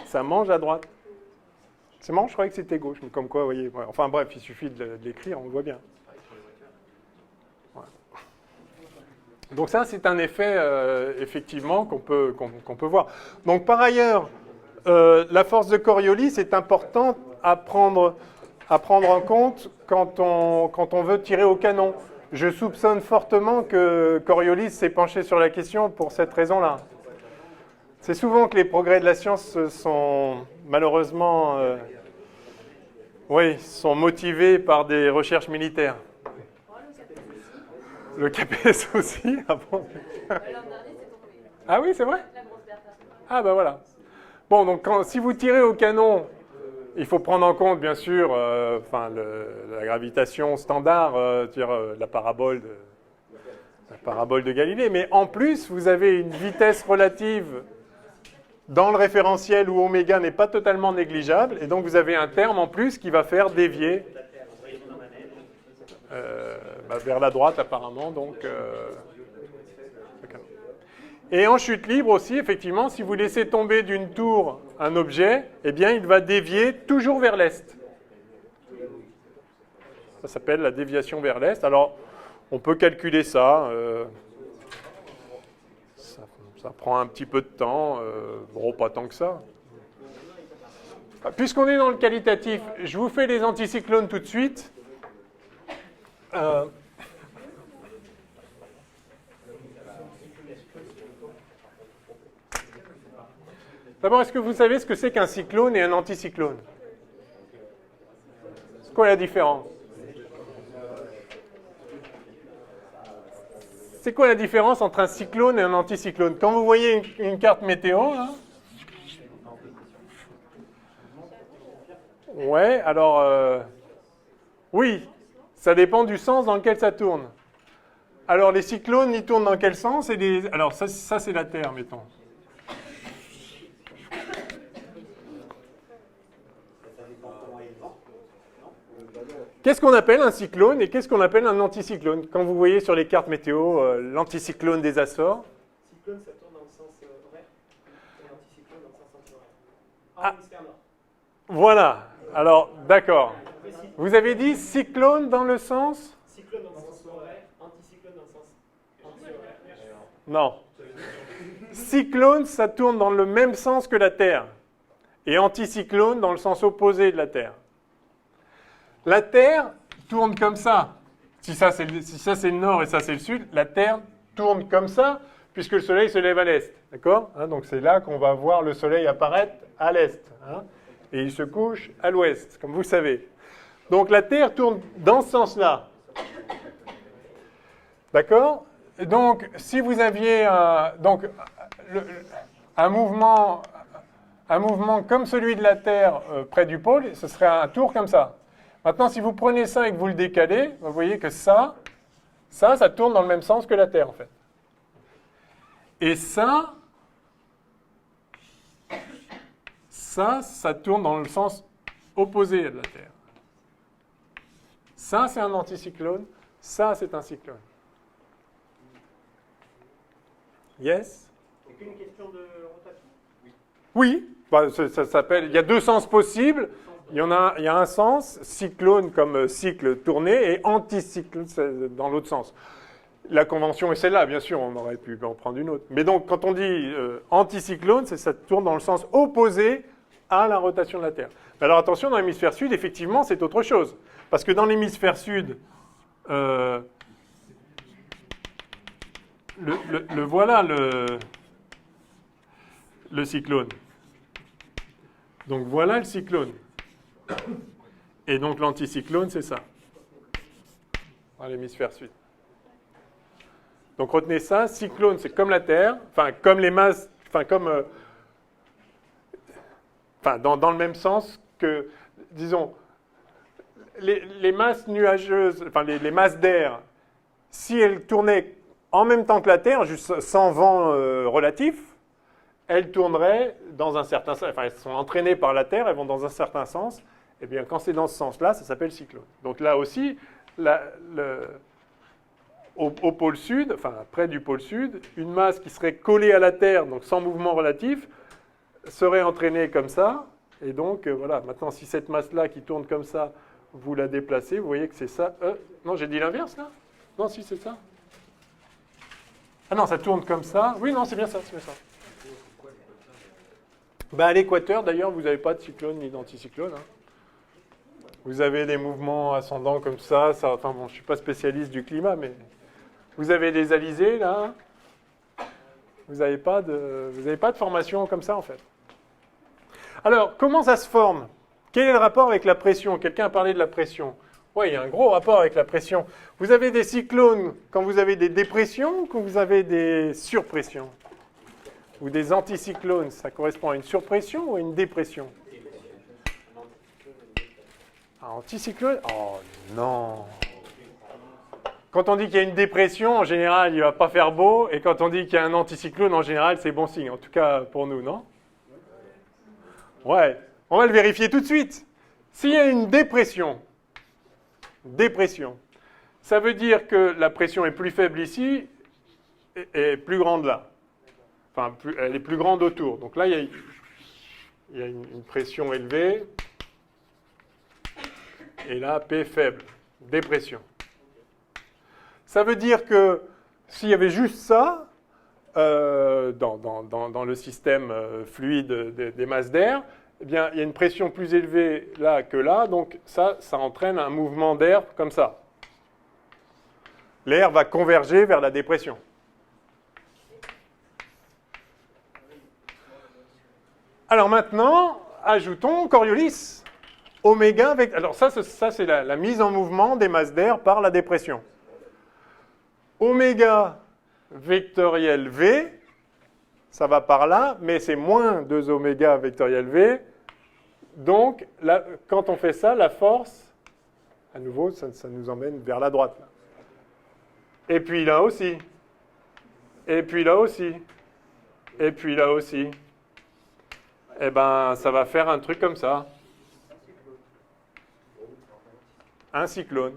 Speaker 1: ça mange à droite. C'est marrant, je croyais que c'était gauche, mais comme quoi, vous voyez. Ouais. Enfin bref, il suffit de l'écrire, on le voit bien. Ouais. Donc ça, c'est un effet, effectivement, qu'on peut voir. Donc par ailleurs, la force de Coriolis est importante à prendre en compte quand on veut tirer au canon. Je soupçonne fortement que Coriolis s'est penché sur la question pour cette raison-là. C'est souvent que les progrès de la science sont malheureusement sont motivés par des recherches militaires. Le KPS aussi. Ah bon. Ah oui, c'est vrai? Ah ben voilà. Bon, donc si vous tirez au canon, il faut prendre en compte, bien sûr, la gravitation standard, la parabole de Galilée. Mais en plus, vous avez une vitesse relative dans le référentiel où oméga n'est pas totalement négligeable. Et donc, vous avez un terme en plus qui va faire dévier vers la droite, apparemment. Donc, et en chute libre aussi, effectivement, si vous laissez tomber d'une tour un objet, eh bien, il va dévier toujours vers l'est. Ça s'appelle la déviation vers l'est. Alors, on peut calculer ça. Ça prend un petit peu de temps. Bon, pas tant que ça. Puisqu'on est dans le qualitatif, je vous fais les anticyclones tout de suite. D'abord, est-ce que vous savez ce que c'est qu'un cyclone et un anticyclone? C'est quoi la différence? C'est quoi la différence entre un cyclone et un anticyclone? Quand vous voyez une carte météo, là, ouais, alors, oui, ça dépend du sens dans lequel ça tourne. Alors, les cyclones, ils tournent dans quel sens? Alors, ça c'est la Terre, mettons. Qu'est-ce qu'on appelle un cyclone et qu'est-ce qu'on appelle un anticyclone? Quand vous voyez sur les cartes météo l'anticyclone des Açores.
Speaker 4: Cyclone, ça tourne dans le sens horaire, et l'anticyclone dans le sens anti-horaire.
Speaker 1: Ah, voilà. Alors, d'accord. Vous avez dit cyclone dans le sens?
Speaker 2: Cyclone dans le sens horaire, anticyclone dans le sens anti-horaire.
Speaker 1: Non. Cyclone, ça tourne dans le même sens que la Terre. Et anticyclone dans le sens opposé de la Terre. La Terre tourne comme ça. Si ça c'est le nord et ça c'est le sud, la Terre tourne comme ça, puisque le Soleil se lève à l'est. D'accord, hein, donc c'est là qu'on va voir le Soleil apparaître à l'est. Hein, et il se couche à l'ouest, comme vous le savez. Donc la Terre tourne dans ce sens-là. D'accord? Donc si vous aviez un mouvement comme celui de la Terre près du pôle, ce serait un tour comme ça. Maintenant, si vous prenez ça et que vous le décalez, vous voyez que ça tourne dans le même sens que la Terre, en fait. Et ça tourne dans le sens opposé de la Terre. Ça, c'est un anticyclone. Ça, c'est un cyclone. Yes?
Speaker 2: C'est qu'une question de rotation?
Speaker 1: Oui. Bah, ça s'appelle. Il y a deux sens possibles. Il y a un sens, cyclone comme cycle tourné, et anticyclone dans l'autre sens. La convention est celle-là, bien sûr, on aurait pu en prendre une autre. Mais donc, quand on dit anticyclone, ça tourne dans le sens opposé à la rotation de la Terre. Alors attention, dans l'hémisphère sud, effectivement, c'est autre chose. Parce que dans l'hémisphère sud, voilà le cyclone. Donc voilà le cyclone. Et donc l'anticyclone, c'est ça. Dans l'hémisphère sud. Donc retenez ça, cyclone, c'est comme la Terre, comme les masses, dans le même sens que, disons, les masses nuageuses, les masses d'air, si elles tournaient en même temps que la Terre, juste sans vent relatif, elles tourneraient dans un certain sens, elles sont entraînées par la Terre, elles vont dans un certain sens. Eh bien, quand c'est dans ce sens-là, ça s'appelle cyclone. Donc là aussi, au pôle sud, près du pôle sud, une masse qui serait collée à la Terre, donc sans mouvement relatif, serait entraînée comme ça. Et donc, voilà, maintenant, si cette masse-là qui tourne comme ça, vous la déplacez, vous voyez que c'est ça. Non, j'ai dit l'inverse, là? Non, si, c'est ça. Ah non, ça tourne comme ça. Oui, non, c'est bien ça, c'est bien ça. À l'équateur, d'ailleurs, vous n'avez pas de cyclone ni d'anticyclone. Hein. Vous avez des mouvements ascendants comme ça. Je ne suis pas spécialiste du climat, mais vous avez des alizés, là. Vous n'avez pas de formation comme ça, en fait. Alors, comment ça se forme? Quel est le rapport avec la pression? Quelqu'un a parlé de la pression. Oui, il y a un gros rapport avec la pression. Vous avez des cyclones quand vous avez des dépressions ou quand vous avez des surpressions? Ou des anticyclones, ça correspond à une surpression ou à une dépression? Un anticyclone? Oh non! Quand on dit qu'il y a une dépression, en général, il ne va pas faire beau. Et quand on dit qu'il y a un anticyclone, en général, c'est bon signe. En tout cas, pour nous, non? Ouais, on va le vérifier tout de suite. S'il y a une dépression, ça veut dire que la pression est plus faible ici et plus grande là. Elle est plus grande autour. Donc là, il y a une pression élevée. Et là, P faible. Dépression. Ça veut dire que s'il y avait juste ça, dans le système fluide des masses d'air, eh bien, il y a une pression plus élevée là que là. Donc ça entraîne un mouvement d'air comme ça. L'air va converger vers la dépression. Alors maintenant, ajoutons Coriolis. Oméga avec... Alors ça c'est la mise en mouvement des masses d'air par la dépression. Oméga vectoriel V, ça va par là, mais c'est moins 2 oméga vectoriel V. Donc, là, quand on fait ça, la force, à nouveau, ça nous emmène vers la droite. Là. Et puis là aussi. Et puis là aussi. Et puis là aussi. Eh bien, ça va faire un truc comme ça. Un cyclone.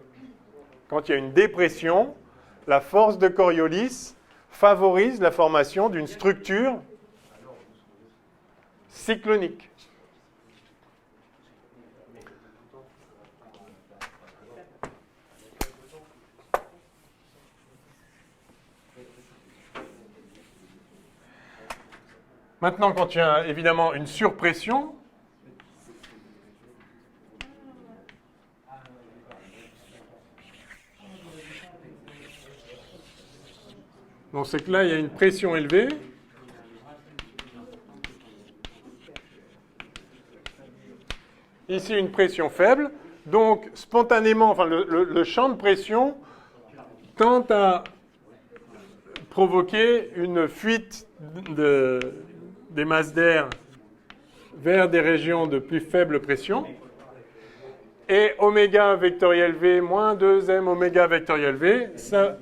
Speaker 1: Quand il y a une dépression, la force de Coriolis favorise la formation d'une structure cyclonique. Maintenant, quand il y a évidemment une surpression, donc c'est que là, il y a une pression élevée. Ici, une pression faible. Donc, spontanément, enfin, le champ de pression tend à provoquer une fuite des masses d'air vers des régions de plus faible pression. Et oméga vectoriel V moins 2m oméga vectoriel V, ça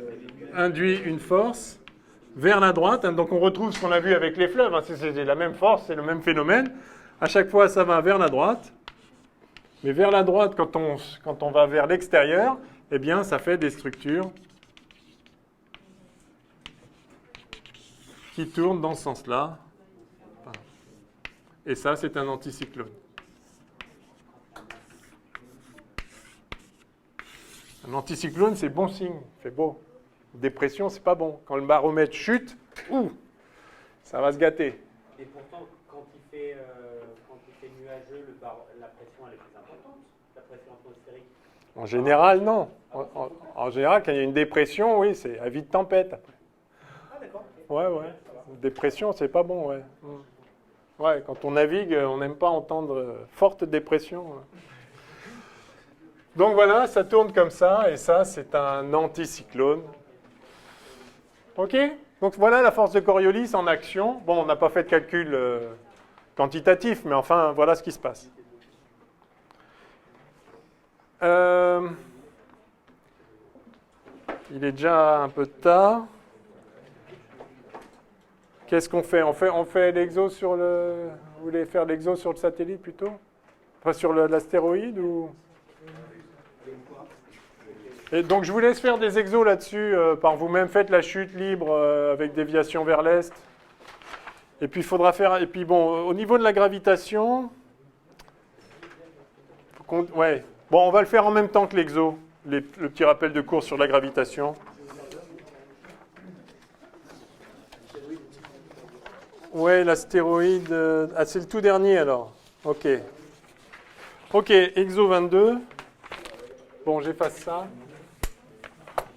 Speaker 1: induit une force vers la droite. Donc on retrouve ce qu'on a vu avec les fleuves. C'est la même force, c'est le même phénomène. À chaque fois, ça va vers la droite. Mais vers la droite, quand on va vers l'extérieur, eh bien, ça fait des structures qui tournent dans ce sens-là. Et ça, c'est un anticyclone. Un anticyclone, c'est bon signe, c'est beau. Dépression, c'est pas bon. Quand le baromètre chute, ça va se gâter.
Speaker 2: Et pourtant, quand il fait nuageux, la pression elle est plus importante, la pression atmosphérique.
Speaker 1: En général, non. En général, quand il y a une dépression, oui, c'est avis de tempête.
Speaker 2: Ah d'accord.
Speaker 1: Ouais. Dépression, c'est pas bon, ouais. Ouais, quand on navigue, on n'aime pas entendre forte dépression. Donc voilà, ça tourne comme ça, et ça, c'est un anticyclone. OK? Donc voilà la force de Coriolis en action. Bon, on n'a pas fait de calcul quantitatif, mais enfin, voilà ce qui se passe. Il est déjà un peu tard. Qu'est-ce qu'on fait? On fait l'exo sur le... Vous voulez faire l'exo sur le satellite plutôt? Enfin, sur l'astéroïde ou... Et donc je vous laisse faire des exos là-dessus par vous-même. Faites la chute libre avec déviation vers l'est. Et puis il faudra faire... Et puis bon, au niveau de la gravitation... Ouais. Bon, on va le faire en même temps que l'exo. Le petit rappel de cours sur la gravitation. Ouais, l'astéroïde... Ah, c'est le tout dernier alors. OK. OK, exo 22. Bon, j'efface ça.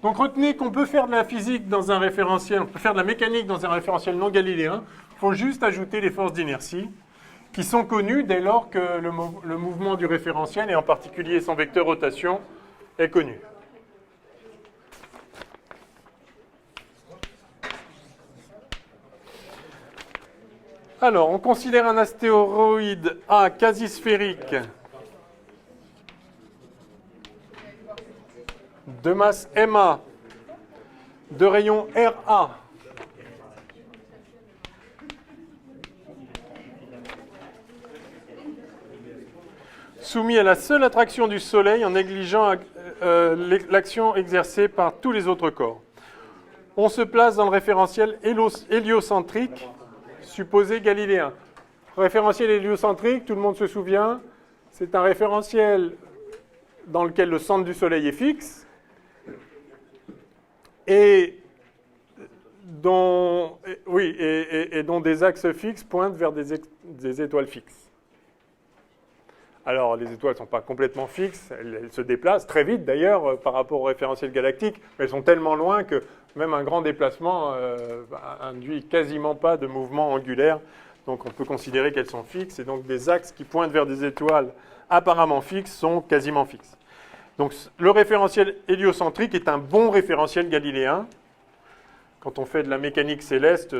Speaker 1: Donc retenez qu'on peut faire de la physique dans un référentiel, on peut faire de la mécanique dans un référentiel non galiléen. Il faut juste ajouter les forces d'inertie qui sont connues dès lors que le mouvement du référentiel, et en particulier son vecteur rotation, est connu. Alors, on considère un astéroïde A quasi-sphérique de masse MA, de rayon RA, soumis à la seule attraction du Soleil en négligeant l'action exercée par tous les autres corps. On se place dans le référentiel héliocentrique supposé galiléen. Référentiel héliocentrique, tout le monde se souvient, c'est un référentiel dans lequel le centre du Soleil est fixe et dont des axes fixes pointent vers des étoiles fixes. Alors, les étoiles ne sont pas complètement fixes, elles se déplacent très vite d'ailleurs par rapport au référentiel galactique, mais elles sont tellement loin que même un grand déplacement induit quasiment pas de mouvement angulaire. Donc on peut considérer qu'elles sont fixes, et donc des axes qui pointent vers des étoiles apparemment fixes sont quasiment fixes. Donc le référentiel héliocentrique est un bon référentiel galiléen. Quand on fait de la mécanique céleste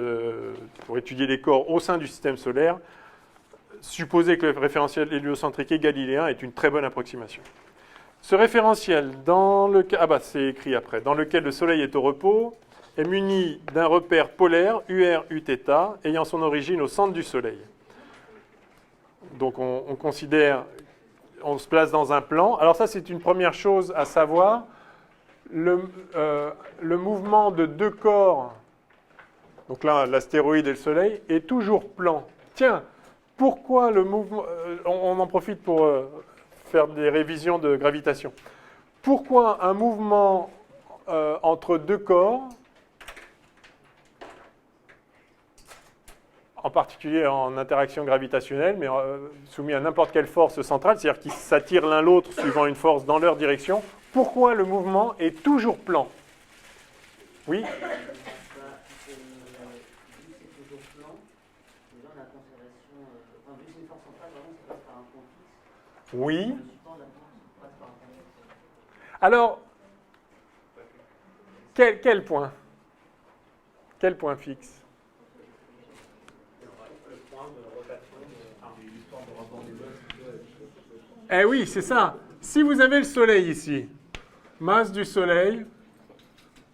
Speaker 1: pour étudier les corps au sein du système solaire, supposer que le référentiel héliocentrique est galiléen est une très bonne approximation. Ce référentiel, c'est écrit après, dans lequel le Soleil est au repos, est muni d'un repère polaire, UR, Uθ, ayant son origine au centre du Soleil. Donc on considère, on se place dans un plan. Alors ça, c'est une première chose à savoir. Le mouvement de deux corps, donc là, l'astéroïde et le Soleil, est toujours plan. Tiens, pourquoi le mouvement... on en profite pour faire des révisions de gravitation. Pourquoi un mouvement entre deux corps en particulier en interaction gravitationnelle, mais soumis à n'importe quelle force centrale, c'est-à-dire qu'ils s'attirent l'un l'autre suivant une force dans leur direction. Pourquoi le mouvement est toujours plan? Oui?
Speaker 4: Vu que c'est toujours plan, déjà on a la conservation. Enfin, vu que c'est une force centrale, vraiment ça passe par un point fixe.
Speaker 1: Oui.
Speaker 4: Le support de la force passe par un point fixe.
Speaker 1: Alors, quel point? Quel point fixe?
Speaker 2: Le point de rotation
Speaker 1: Eh oui, c'est ça. Si vous avez le Soleil ici, masse du Soleil,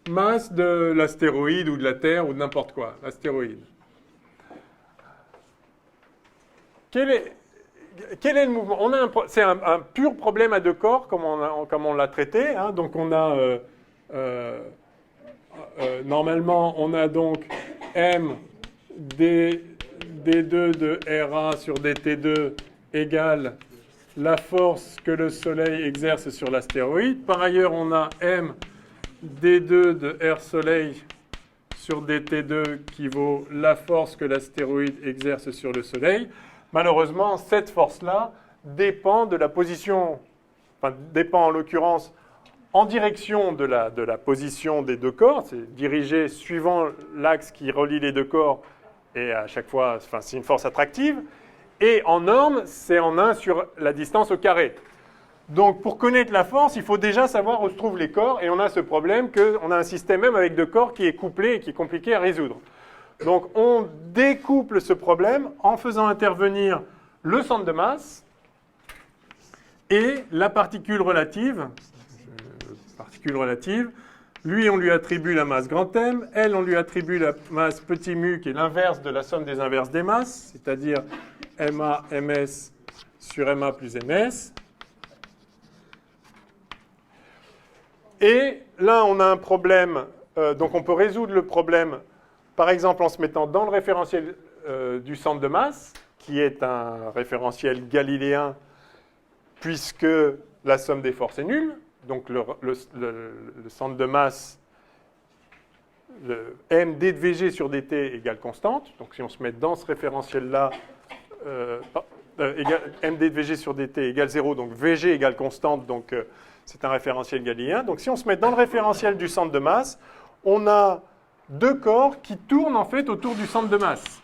Speaker 1: masse de l'astéroïde ou de la Terre ou de n'importe quoi, l'astéroïde. Quel est le mouvement? C'est un pur problème à deux corps, comme on l'a traité. Hein. Donc on a, normalement, on a donc M d2 de RA sur dt2 égale la force que le Soleil exerce sur l'astéroïde. Par ailleurs, on a M d2 de R Soleil sur dt2 qui vaut la force que l'astéroïde exerce sur le Soleil. Malheureusement, cette force-là dépend de la position, enfin dépend en l'occurrence en direction de la position des deux corps, c'est dirigé suivant l'axe qui relie les deux corps et à chaque fois, enfin, c'est une force attractive. Et en norme, c'est en 1 sur la distance au carré. Donc, pour connaître la force, il faut déjà savoir où se trouvent les corps. Et on a ce problème qu'on a un système même avec deux corps qui est couplé et qui est compliqué à résoudre. Donc, on découple ce problème en faisant intervenir le centre de masse et la particule relative. Lui, on lui attribue la masse grand M. Elle, on lui attribue la masse petit mu, qui est l'inverse de la somme des inverses des masses, c'est-à-dire MA, MS sur MA plus MS. Et là, on a un problème. Donc, on peut résoudre le problème, par exemple, en se mettant dans le référentiel du centre de masse, qui est un référentiel galiléen, puisque la somme des forces est nulle. Donc, le centre de masse, le m d de Vg sur dt égale constante. Donc, si on se met dans ce référentiel-là, m d de Vg sur dt égale 0, donc Vg égale constante, donc c'est un référentiel galiléen. Donc, si on se met dans le référentiel du centre de masse, on a deux corps qui tournent en fait autour du centre de masse.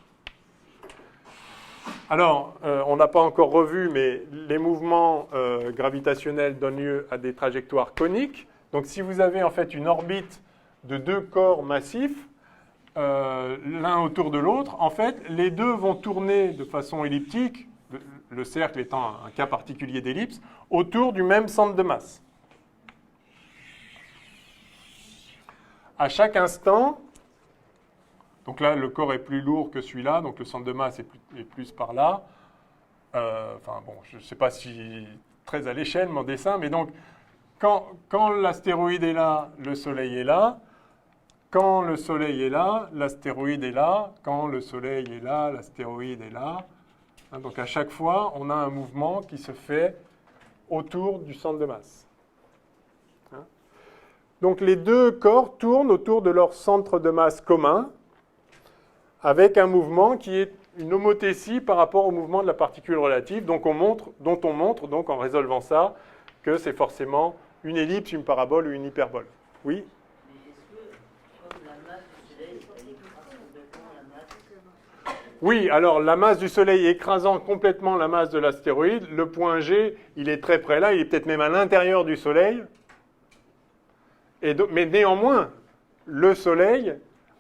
Speaker 1: Alors, on n'a pas encore revu, mais les mouvements gravitationnels donnent lieu à des trajectoires coniques. Donc, si vous avez en fait une orbite de deux corps massifs, l'un autour de l'autre, en fait, les deux vont tourner de façon elliptique, le cercle étant un cas particulier d'ellipse, autour du même centre de masse. À chaque instant, donc là, le corps est plus lourd que celui-là, donc le centre de masse est plus par là. Enfin bon, je ne sais pas si très à l'échelle mon dessin, mais donc quand l'astéroïde est là, le Soleil est là. Quand le Soleil est là, l'astéroïde est là. Quand le Soleil est là, l'astéroïde est là. Hein, donc à chaque fois, on a un mouvement qui se fait autour du centre de masse. Hein. Donc les deux corps tournent autour de leur centre de masse commun, avec un mouvement qui est une homothétie par rapport au mouvement de la particule relative, dont on montre donc en résolvant ça, que c'est forcément une ellipse, une parabole ou une hyperbole. Oui?
Speaker 4: Mais est-ce que, comme la masse du Soleil, elle écrase complètement la masse?
Speaker 1: Oui, alors la masse du Soleil écrasant complètement la masse de l'astéroïde, le point G, il est très près là, il est peut-être même à l'intérieur du Soleil. Mais néanmoins, le Soleil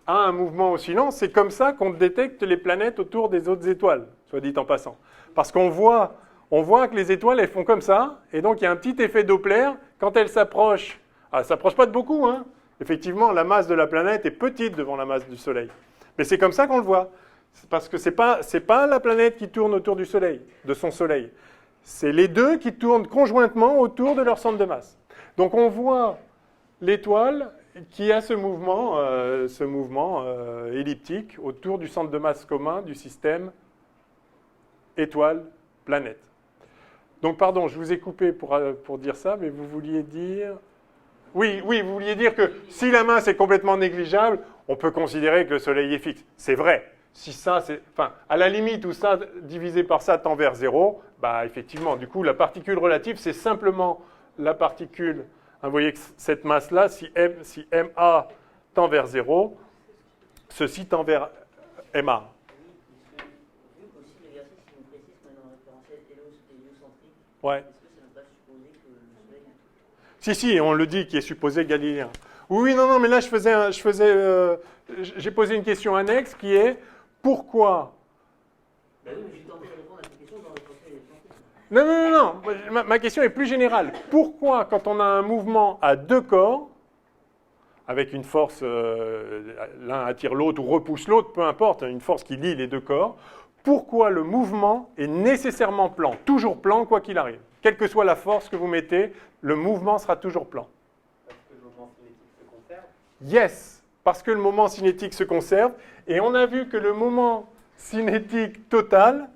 Speaker 1: a un mouvement oscillant. C'est comme ça qu'on détecte les planètes autour des autres étoiles, soit dit en passant. Parce qu'on voit que les étoiles, elles font comme ça, et donc il y a un petit effet Doppler. Quand elles s'approchent, elles ne s'approchent pas de beaucoup, hein. Effectivement, la masse de la planète est petite devant la masse du Soleil. Mais c'est comme ça qu'on le voit. Parce que ce n'est pas la planète qui tourne autour du Soleil, de son Soleil. C'est les deux qui tournent conjointement autour de leur centre de masse. Donc on voit l'étoile qui a ce mouvement elliptique autour du centre de masse commun du système étoile-planète. Donc, pardon, je vous ai coupé pour dire ça, mais vous vouliez dire... Oui, vous vouliez dire que si la masse est complètement négligeable, on peut considérer que le Soleil est fixe. C'est vrai. Si ça, c'est, enfin, à la limite où ça divisé par ça tend vers 0, bah effectivement, du coup, la particule relative, c'est simplement la particule. Hein, vous voyez que cette masse-là, si MA tend vers 0, ceci tend vers MA.
Speaker 4: Vu qu'aussi l'exercice qui nous précise qu'on est dans le référentiel héliocentrique,
Speaker 1: Ouais.
Speaker 4: est-ce que ça ne veut pas supposer que le Soleil...
Speaker 1: Si, on le dit, qui est supposé galiléen. Oui, non, mais là, j'ai posé une question annexe qui est pourquoi.
Speaker 4: Ben oui, mais j'ai tenté de répondre à cette question dans le référentiel héliocentrique.
Speaker 1: Non. Ma question est plus générale. Pourquoi, quand on a un mouvement à deux corps, avec une force, l'un attire l'autre ou repousse l'autre, peu importe, une force qui lie les deux corps, pourquoi le mouvement est nécessairement plan, toujours plan quoi qu'il arrive. Quelle que soit la force que vous mettez, le mouvement sera toujours plan.
Speaker 2: Parce que le moment cinétique se conserve.
Speaker 1: Yes, parce que le moment cinétique se conserve, et on a vu que le moment cinétique total,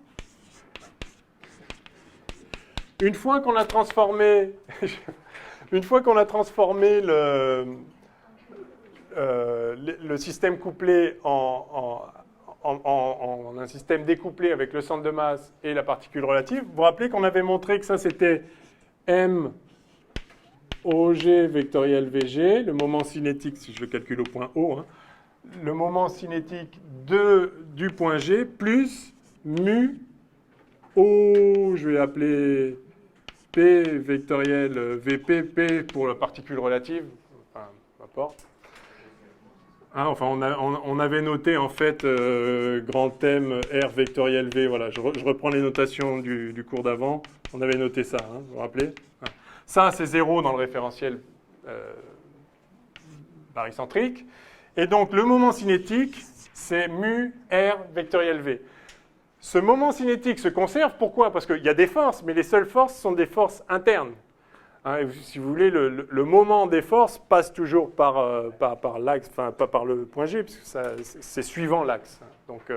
Speaker 1: une fois qu'on a transformé le système couplé en un système découplé avec le centre de masse et la particule relative, vous vous rappelez qu'on avait montré que ça c'était M OG vectoriel VG, le moment cinétique, si je le calcule au point O, hein, le moment cinétique du point G, plus mu O, je vais appeler P vectoriel VP, P pour la particule relative, enfin, peu importe. Hein, enfin, on avait noté en fait grand M R vectoriel V, voilà, je reprends les notations du cours d'avant, on avait noté ça, hein, vous vous rappelez? Ça, c'est 0 dans le référentiel barycentrique. Et donc, le moment cinétique, c'est mu R vectoriel V. Ce moment cinétique se conserve, pourquoi? Parce qu'il y a des forces, mais les seules forces sont des forces internes. Hein, et si vous voulez, le moment des forces passe toujours par l'axe, enfin pas par le point G, puisque c'est suivant l'axe. Donc,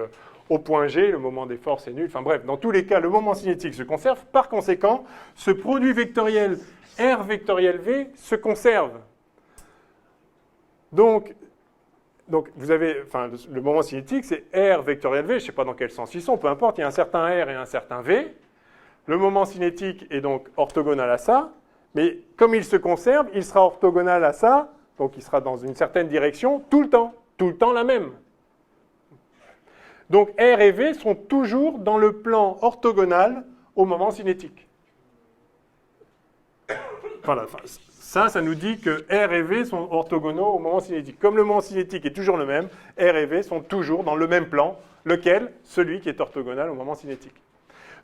Speaker 1: au point G, le moment des forces est nul. Enfin bref, dans tous les cas, le moment cinétique se conserve. Par conséquent, ce produit vectoriel R vectoriel V se conserve. Donc vous avez, enfin, le moment cinétique, c'est R vectoriel V, je ne sais pas dans quel sens ils sont, peu importe, il y a un certain R et un certain V. Le moment cinétique est donc orthogonal à ça, mais comme il se conserve, il sera orthogonal à ça, donc il sera dans une certaine direction tout le temps la même. Donc R et V sont toujours dans le plan orthogonal au moment cinétique. Voilà, ça nous dit que R et V sont orthogonaux au moment cinétique. Comme le moment cinétique est toujours le même, R et V sont toujours dans le même plan, lequel? Celui qui est orthogonal au moment cinétique.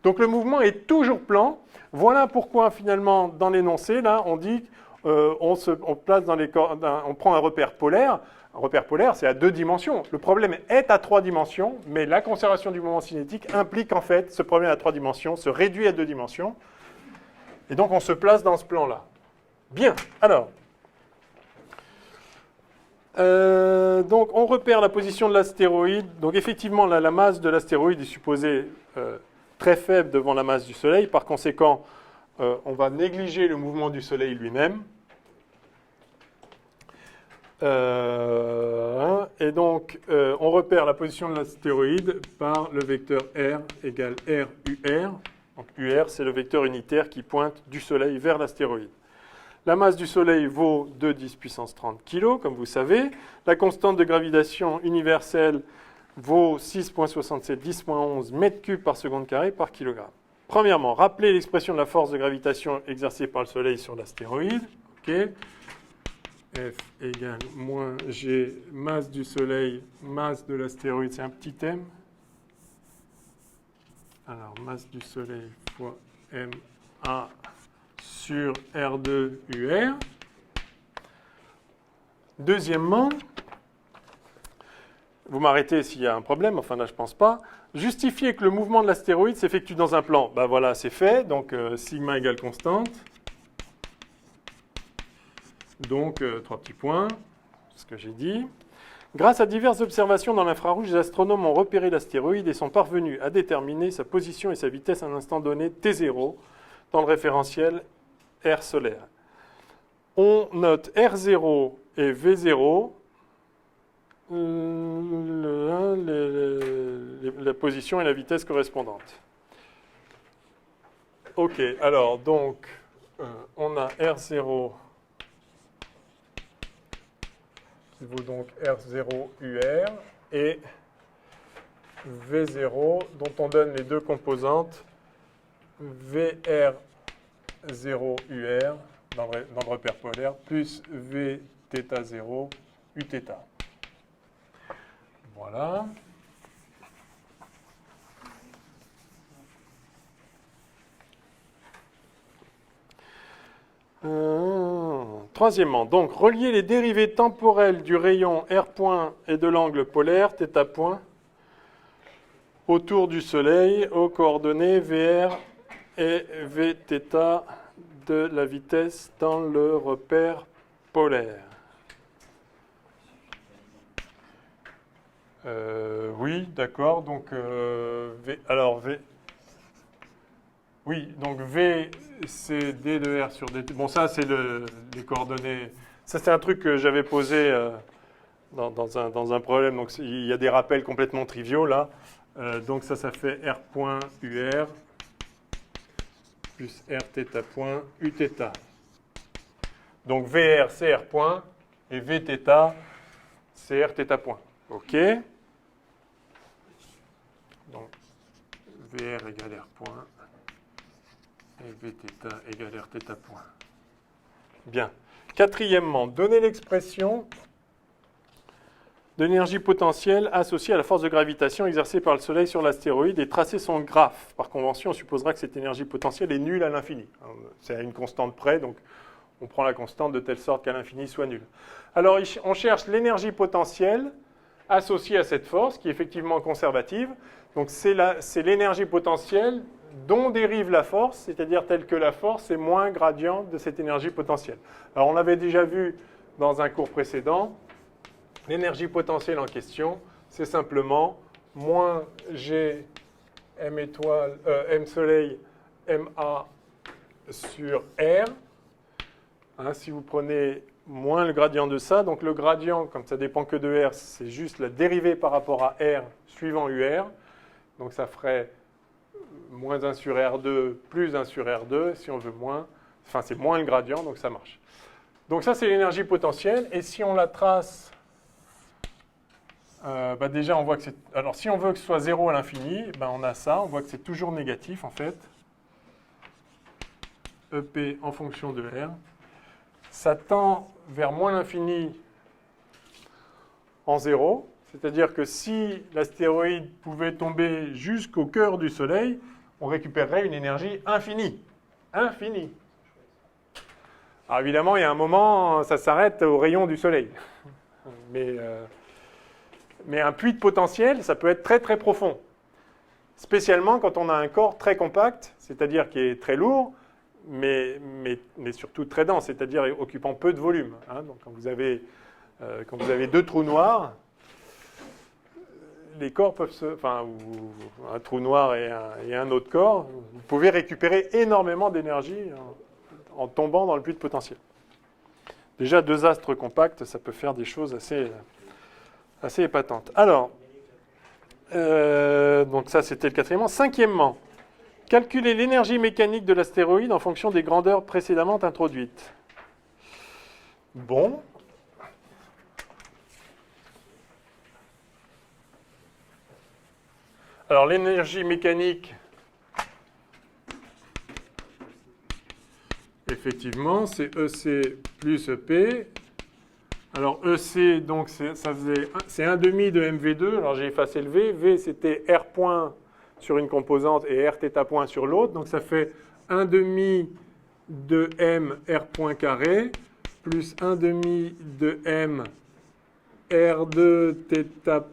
Speaker 1: Donc le mouvement est toujours plan. Voilà pourquoi finalement dans l'énoncé, là, on dit on place dans on prend un repère polaire. Un repère polaire, c'est à 2 dimensions. Le problème est à 3 dimensions, mais la conservation du moment cinétique implique en fait ce problème à 3 dimensions, se réduit à 2 dimensions. Et donc on se place dans ce plan-là. Bien, alors. Donc on repère la position de l'astéroïde. Donc effectivement, la masse de l'astéroïde est supposée très faible devant la masse du Soleil. Par conséquent, on va négliger le mouvement du Soleil lui-même. Et donc, on repère la position de l'astéroïde par le vecteur R égale RUR. Donc UR, c'est le vecteur unitaire qui pointe du Soleil vers l'astéroïde. La masse du Soleil vaut 2,10 puissance 30 kg, comme vous savez. La constante de gravitation universelle vaut 6,67, 10,11 mètres cubes par seconde carrée par kilogramme. Premièrement, rappelez l'expression de la force de gravitation exercée par le Soleil sur l'astéroïde. Okay. F égale moins G, masse du Soleil, masse de l'astéroïde, c'est un petit m. Alors, masse du Soleil fois MA sur R2 UR. Deuxièmement, vous m'arrêtez s'il y a un problème, enfin là je ne pense pas. Justifier que le mouvement de l'astéroïde s'effectue dans un plan. Ben voilà, c'est fait, donc sigma égale constante. Donc, 3 petits points, ce que j'ai dit. Grâce à diverses observations dans l'infrarouge, les astronomes ont repéré l'astéroïde et sont parvenus à déterminer sa position et sa vitesse à un instant donné T0 dans le référentiel R solaire. On note R0 et V0. la position et la vitesse correspondantes. Ok, alors donc on a R0 qui vaut donc R0 UR et V0 dont on donne les deux composantes VR0 UR dans le repère polaire plus V θ0 Uθ. Voilà. Troisièmement, donc relier les dérivées temporelles du rayon R point et de l'angle polaire θ point autour du Soleil aux coordonnées VR et Vθ de la vitesse dans le repère polaire. Oui, d'accord. Donc, oui, donc V, c'est D de R sur D. Bon, ça, c'est les coordonnées. Ça, c'est un truc que j'avais posé dans un problème. Donc, il y a des rappels complètement triviaux, là. Donc, ça fait R point UR plus R θ point Uθ. Donc, VR, c'est R point, et Vθ, c'est R θ point. OK. Donc, VR égale R point, et Vθ égale R θ point. Bien. Quatrièmement, donner l'expression de l'énergie potentielle associée à la force de gravitation exercée par le Soleil sur l'astéroïde et tracer son graphe. Par convention, on supposera que cette énergie potentielle est nulle à l'infini. C'est à une constante près, donc on prend la constante de telle sorte qu'à l'infini soit nulle. Alors, on cherche l'énergie potentielle associée à cette force, qui est effectivement conservative. Donc, c'est l'énergie potentielle dont dérive la force, c'est-à-dire telle que la force est moins gradient de cette énergie potentielle. Alors, on l'avait déjà vu dans un cours précédent. L'énergie potentielle en question, c'est simplement moins G M étoile, M soleil, MA sur R. Hein, si vous prenez moins le gradient de ça, donc le gradient, comme ça dépend que de R, c'est juste la dérivée par rapport à R suivant UR. Donc ça ferait moins 1 sur R2 plus 1 sur R2, si on veut moins. Enfin, c'est moins le gradient, donc ça marche. Donc ça, c'est l'énergie potentielle. Et si on la trace, déjà, on voit que c'est... Alors, si on veut que ce soit 0 à l'infini, on a ça. On voit que c'est toujours négatif, en fait. EP en fonction de R. Ça tend vers moins l'infini en 0. C'est-à-dire que si l'astéroïde pouvait tomber jusqu'au cœur du Soleil, on récupérerait une énergie infinie. Infinie. Alors évidemment, il y a un moment, ça s'arrête au rayon du Soleil. Mais un puits de potentiel, ça peut être très très profond. Spécialement quand on a un corps très compact, c'est-à-dire qui est très lourd, mais surtout très dense, c'est-à-dire occupant peu de volume. Hein. Donc quand vous avez deux trous noirs, les corps peuvent ou un trou noir et un autre corps, vous pouvez récupérer énormément d'énergie en tombant dans le puits de potentiel. Déjà, deux astres compacts, ça peut faire des choses assez épatantes. Alors, donc ça, c'était le quatrièmement. Cinquièmement, calculer l'énergie mécanique de l'astéroïde en fonction des grandeurs précédemment introduites. Bon. Alors, l'énergie mécanique, effectivement, c'est EC plus EP. Alors, EC, donc, c'est 1,5 de MV2. Alors, j'ai effacé le V. V, c'était R point sur une composante et R θ point sur l'autre. Donc, ça fait 1,5 de M R point carré plus 1,5 de M R2 θ.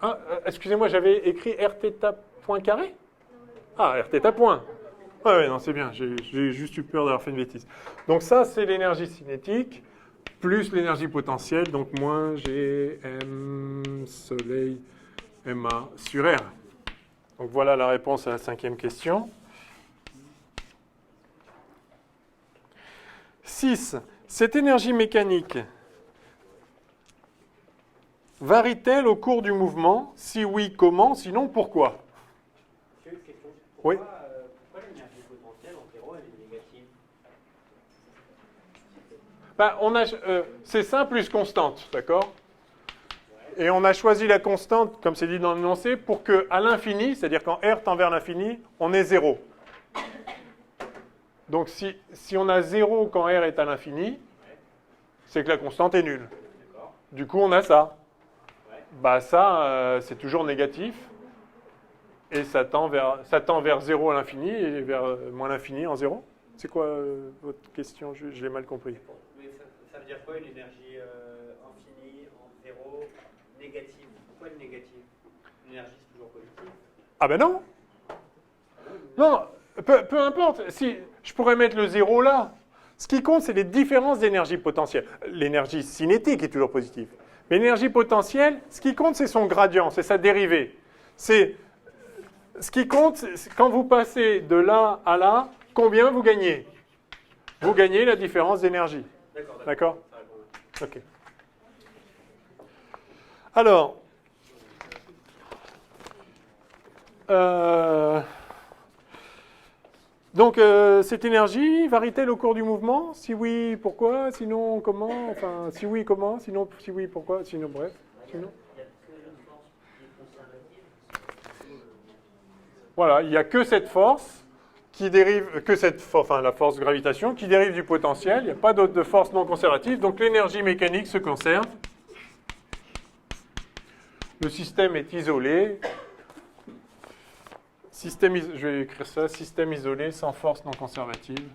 Speaker 1: Ah, excusez-moi, j'avais écrit R θ point carré? Ah, R θ point. Ouais, non, c'est bien. J'ai juste eu peur d'avoir fait une bêtise. Donc, ça, c'est l'énergie cinétique plus l'énergie potentielle, donc moins G, M, Soleil, MA sur R. Donc, voilà la réponse à la cinquième question. 6. Cette énergie mécanique varie-t-elle au cours du mouvement? Si oui, comment? Sinon, pourquoi?
Speaker 2: J'ai une question.
Speaker 1: Oui.
Speaker 2: Pourquoi l'énergie potentielle en zéro, elle est négative?
Speaker 1: Ben, c'est simple plus constante, d'accord? Et on a choisi la constante, comme c'est dit dans l'énoncé, pour qu'à l'infini, c'est-à-dire quand R tend vers l'infini, on ait 0. Donc si on a 0 quand R est à l'infini, c'est que la constante est nulle.
Speaker 2: D'accord.
Speaker 1: Du coup, on a ça.
Speaker 2: Ouais.
Speaker 1: Bah ça, c'est toujours négatif. Et ça tend vers 0 à l'infini et vers moins l'infini en 0. C'est quoi votre question? Je l'ai mal compris.
Speaker 2: Mais ça veut dire quoi une énergie infinie en zéro négative? Pourquoi elle est négative? L'énergie c'est toujours positive.
Speaker 1: Ah ben non. Non, peu importe. Si, je pourrais mettre le 0 là. Ce qui compte, c'est les différences d'énergie potentielle. L'énergie cinétique est toujours positive. Mais l'énergie potentielle, ce qui compte, c'est son gradient, c'est sa dérivée. Ce qui compte, c'est quand vous passez de là à là, combien vous gagnez? Vous gagnez la différence d'énergie. D'accord? Ok. Alors, donc, cette énergie varie-t-elle au cours du mouvement? Si oui, pourquoi? Sinon, comment? Enfin, si oui, comment? Sinon, si oui, pourquoi? Sinon, bref. Sinon. Voilà, il n'y a que cette force qui dérive, enfin la force de gravitation qui dérive du potentiel. Il n'y a pas d'autre de force non conservative. Donc l'énergie mécanique se conserve. Le système est isolé. Je vais écrire ça, système isolé sans force non conservative.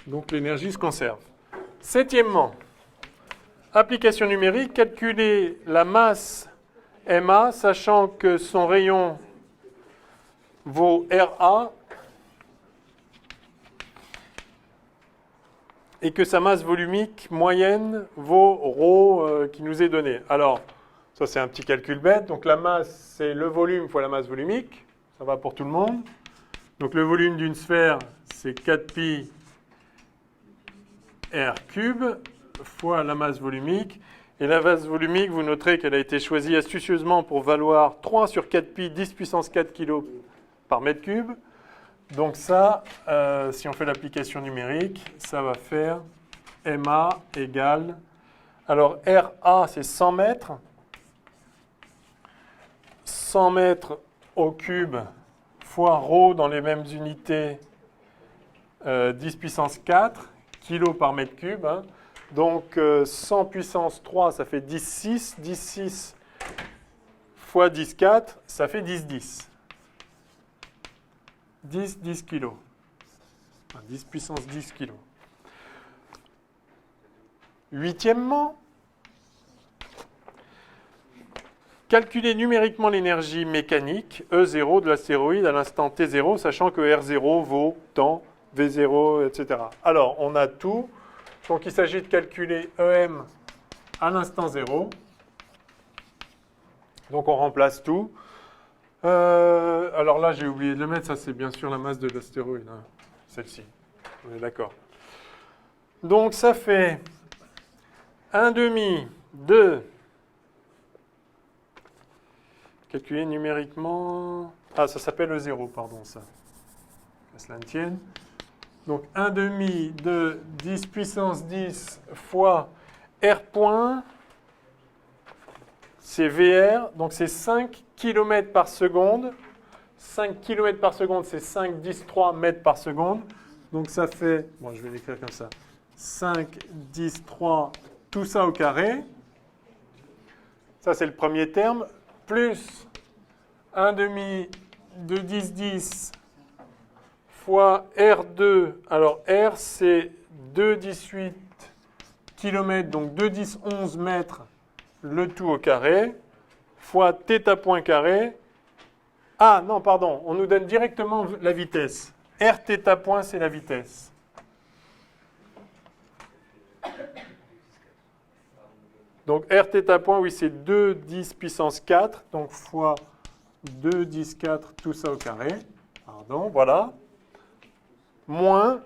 Speaker 1: Donc l'énergie se conserve. Septièmement, application numérique, calculer la masse MA, sachant que son rayon vaut RA et que sa masse volumique moyenne vaut ρ qui nous est donnée. Alors, ça c'est un petit calcul bête. Donc la masse, c'est le volume fois la masse volumique. Ça va pour tout le monde. Donc le volume d'une sphère, c'est 4pi R cube fois la masse volumique. Et la masse volumique, vous noterez qu'elle a été choisie astucieusement pour valoir 3 sur 4pi 10 puissance 4 kg par mètre cube. Donc ça, si on fait l'application numérique, ça va faire MA égale... Alors RA, c'est 100 mètres. 100 mètres au cube fois ρ dans les mêmes unités, 10 puissance 4 kg par mètre cube. Hein. Donc 100 puissance 3, ça fait 10,6. 10,6 fois 10,4, ça fait 10,10. 10 kg. Enfin, 10 puissance 10 kg. Huitièmement, calculer numériquement l'énergie mécanique E0 de l'astéroïde à l'instant T0, sachant que R0 vaut tant, V0, etc. Alors, on a tout. Donc, il s'agit de calculer EM à l'instant 0. Donc, on remplace tout. Alors là, j'ai oublié de le mettre. Ça, c'est bien sûr la masse de l'astéroïde. Hein. Celle-ci. On est d'accord. Donc, ça fait 1/2 de... Calculer numériquement... Ah, ça s'appelle le 0, pardon, ça. Que cela ne tienne. Donc, 1/2 de 10 puissance 10 fois R point, c'est VR, donc c'est 5 km par seconde. 5 km par seconde, c'est 5, 10, 3 mètres par seconde. Donc, ça fait... Bon, je vais l'écrire comme ça. 5, 10, 3, tout ça au carré. Ça, c'est le premier terme. Plus 1/2 de 10, 10 fois R2. Alors, R, c'est 2,18 km, donc 2,10, 11 mètres, le tout au carré, fois θ point carré. Ah, non, pardon, on nous donne directement la vitesse. R θ point, c'est la vitesse. Donc, R θ point, oui, c'est 2,10 puissance 4, donc fois 2,10, 4, tout ça au carré. Pardon, voilà. Moins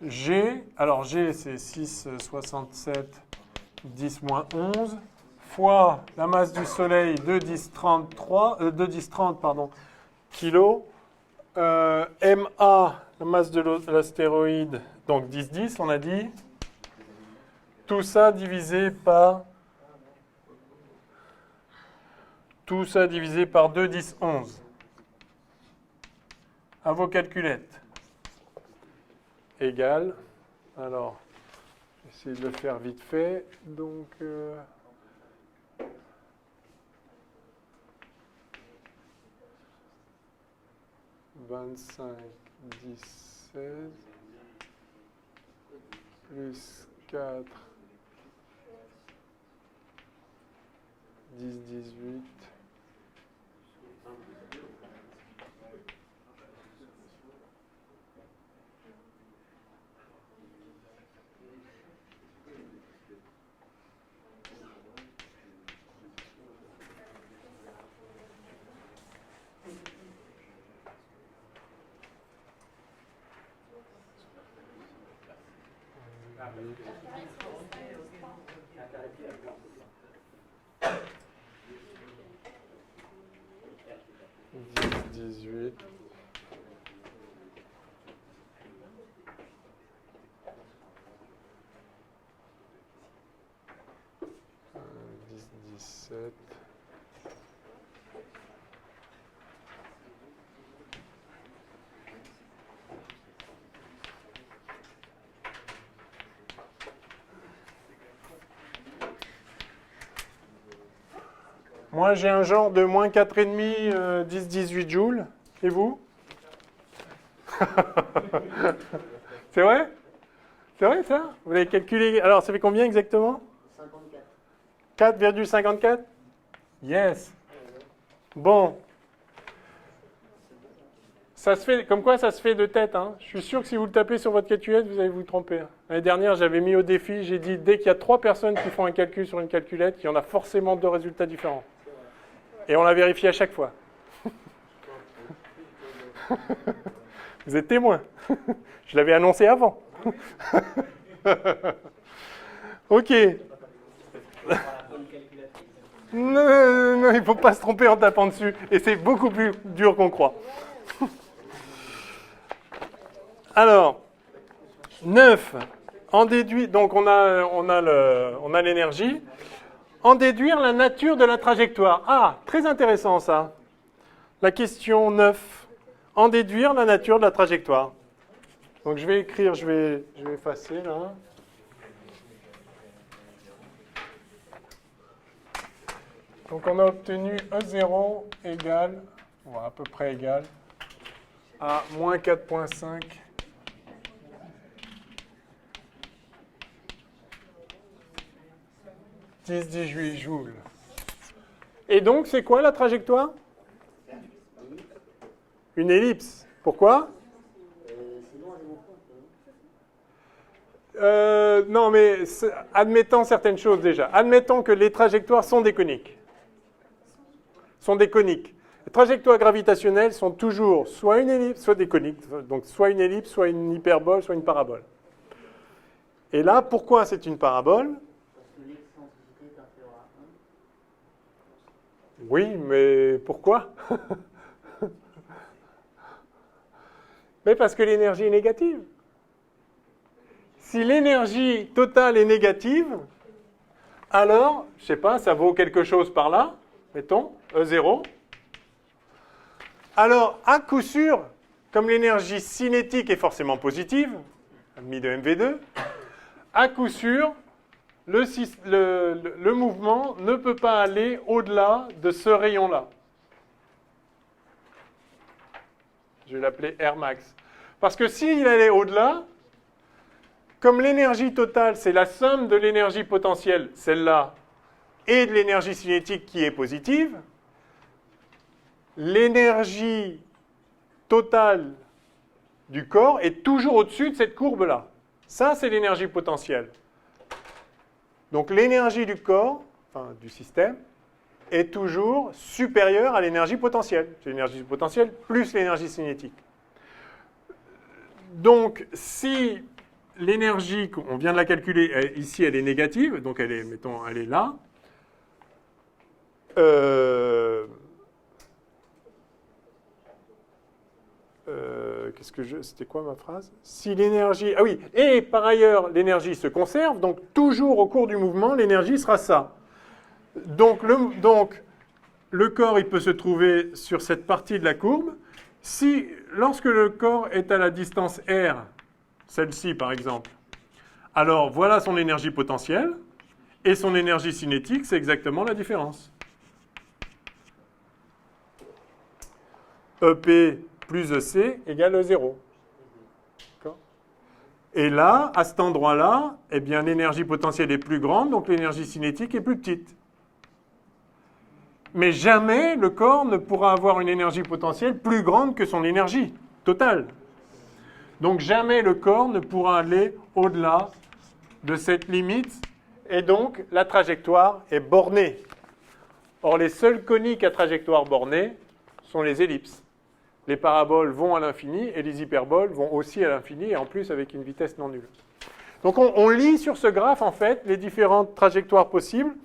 Speaker 1: G, alors G c'est 6,67, 10 moins 11, fois la masse du Soleil, 2,1030 pardon, kilos, MA, la masse de l'astéroïde, donc 10,10 on a dit, tout ça divisé par 2,1011. À vos calculettes. Égal. Alors, j'essaie de le faire vite fait. Donc, 25, 10, 16, plus 4, 10, 18. Moi, j'ai un genre de moins 4,5, 10-18 joules. Et vous? C'est vrai? C'est vrai, ça? Vous avez calculé... Alors, ça fait combien exactement?
Speaker 4: 54.
Speaker 1: 4,54? Yes. Bon. Ça se fait... Comme quoi, ça se fait de tête. Hein. Je suis sûr que si vous le tapez sur votre calculette, vous allez vous tromper. L'année dernière, j'avais mis au défi, j'ai dit, dès qu'il y a 3 personnes qui font un calcul sur une calculette, il y en a forcément 2 résultats différents. Et on l'a vérifié à chaque fois. Vous êtes témoins. Je l'avais annoncé avant. Ok. Non, il ne faut pas se tromper en tapant dessus. Et c'est beaucoup plus dur qu'on croit. Alors, 9. En déduire, donc on a l'énergie. En déduire la nature de la trajectoire. Ah, très intéressant ça. La question 9. En déduire la nature de la trajectoire. Donc je vais écrire, je vais effacer là. Donc on a obtenu E0 égale, à peu près égal, à moins 4,5. 10-18 joules. Et donc, c'est quoi la trajectoire? Une ellipse. Pourquoi? Non, mais admettons certaines choses déjà. Admettons que les trajectoires sont des coniques. Les trajectoires gravitationnelles sont toujours soit une ellipse, soit des coniques. Donc, soit une ellipse, soit une hyperbole, soit une parabole. Et là, pourquoi c'est une parabole? Oui, mais pourquoi? Mais parce que l'énergie est négative. Si l'énergie totale est négative, alors, je ne sais pas, ça vaut quelque chose par là, mettons, E0. Alors, à coup sûr, comme l'énergie cinétique est forcément positive, mi de mv2, à coup sûr, le mouvement ne peut pas aller au-delà de ce rayon-là. Je vais l'appeler R max. Parce que s'il allait au-delà, comme l'énergie totale, c'est la somme de l'énergie potentielle, celle-là, et de l'énergie cinétique qui est positive, l'énergie totale du corps est toujours au-dessus de cette courbe-là. Ça, c'est l'énergie potentielle. Donc l'énergie du corps, enfin du système, est toujours supérieure à l'énergie potentielle. C'est l'énergie potentielle plus l'énergie cinétique. Donc, si l'énergie, on vient de la calculer, ici elle est négative, donc elle est, mettons, elle est là. C'était quoi ma phrase? Si l'énergie... Ah oui, et par ailleurs, l'énergie se conserve, donc toujours au cours du mouvement, l'énergie sera ça. Donc, le corps, il peut se trouver sur cette partie de la courbe. Lorsque le corps est à la distance r, celle-ci par exemple, alors voilà son énergie potentielle, et son énergie cinétique, c'est exactement la différence. EP plus EC égale 0. Et là, à cet endroit-là, eh bien, l'énergie potentielle est plus grande, donc l'énergie cinétique est plus petite. Mais jamais le corps ne pourra avoir une énergie potentielle plus grande que son énergie totale. Donc jamais le corps ne pourra aller au-delà de cette limite, et donc la trajectoire est bornée. Or, les seuls coniques à trajectoire bornée sont les ellipses. Les paraboles vont à l'infini et les hyperboles vont aussi à l'infini et en plus avec une vitesse non nulle. Donc on lit sur ce graphe en fait les différentes trajectoires possibles.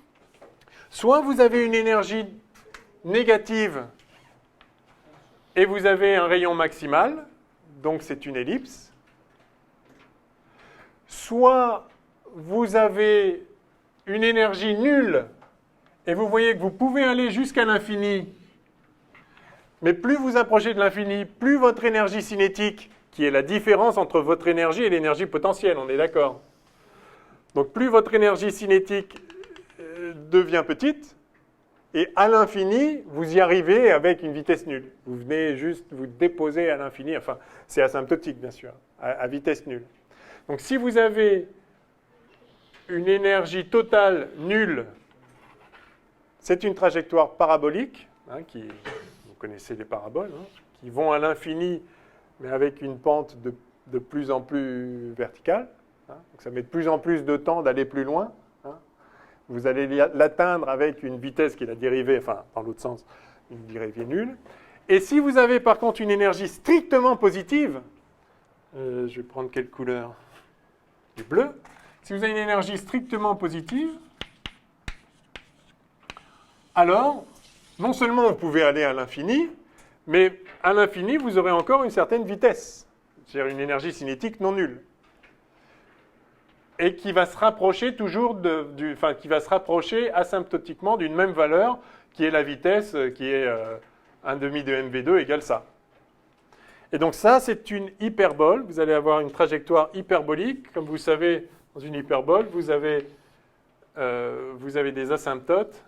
Speaker 1: Soit vous avez une énergie négative et vous avez un rayon maximal, donc c'est une ellipse. Soit vous avez une énergie nulle et vous voyez que vous pouvez aller jusqu'à l'infini. Mais plus vous approchez de l'infini, plus votre énergie cinétique, qui est la différence entre votre énergie et l'énergie potentielle, on est d'accord. Donc plus votre énergie cinétique devient petite, et à l'infini, vous y arrivez avec une vitesse nulle. Vous venez juste vous déposer à l'infini, enfin, c'est asymptotique bien sûr, à vitesse nulle. Donc si vous avez une énergie totale nulle, c'est une trajectoire parabolique, vous connaissez les paraboles, qui vont à l'infini, mais avec une pente de plus en plus verticale. Donc ça met de plus en plus de temps d'aller plus loin. Vous allez l'atteindre avec une vitesse qui est la dérivée, enfin, dans l'autre sens, une dérivée nulle. Et si vous avez par contre une énergie strictement positive, je vais prendre quelle couleur? Du bleu. Si vous avez une énergie strictement positive, alors, non seulement vous pouvez aller à l'infini, mais à l'infini, vous aurez encore une certaine vitesse, c'est-à-dire une énergie cinétique non nulle, et qui va se rapprocher toujours qui va se rapprocher asymptotiquement d'une même valeur, qui est la vitesse, qui est 1/2 de mv2 égale ça. Et donc ça, c'est une hyperbole. Vous allez avoir une trajectoire hyperbolique. Comme vous savez, dans une hyperbole, vous avez des asymptotes.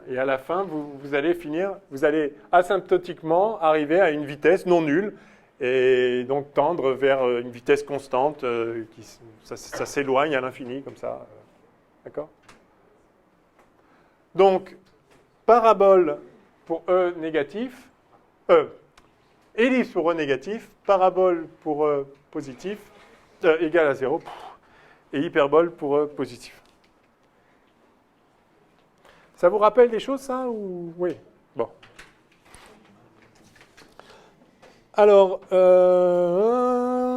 Speaker 1: Et à la fin, vous allez asymptotiquement arriver à une vitesse non nulle et donc tendre vers une vitesse constante. Ça s'éloigne à l'infini, comme ça. D'accord? Donc, parabole pour E négatif, ellipse pour E négatif, parabole pour E positif, égale à 0, et hyperbole pour E positif. Ça vous rappelle des choses, ça, ou... Oui. Bon. Alors,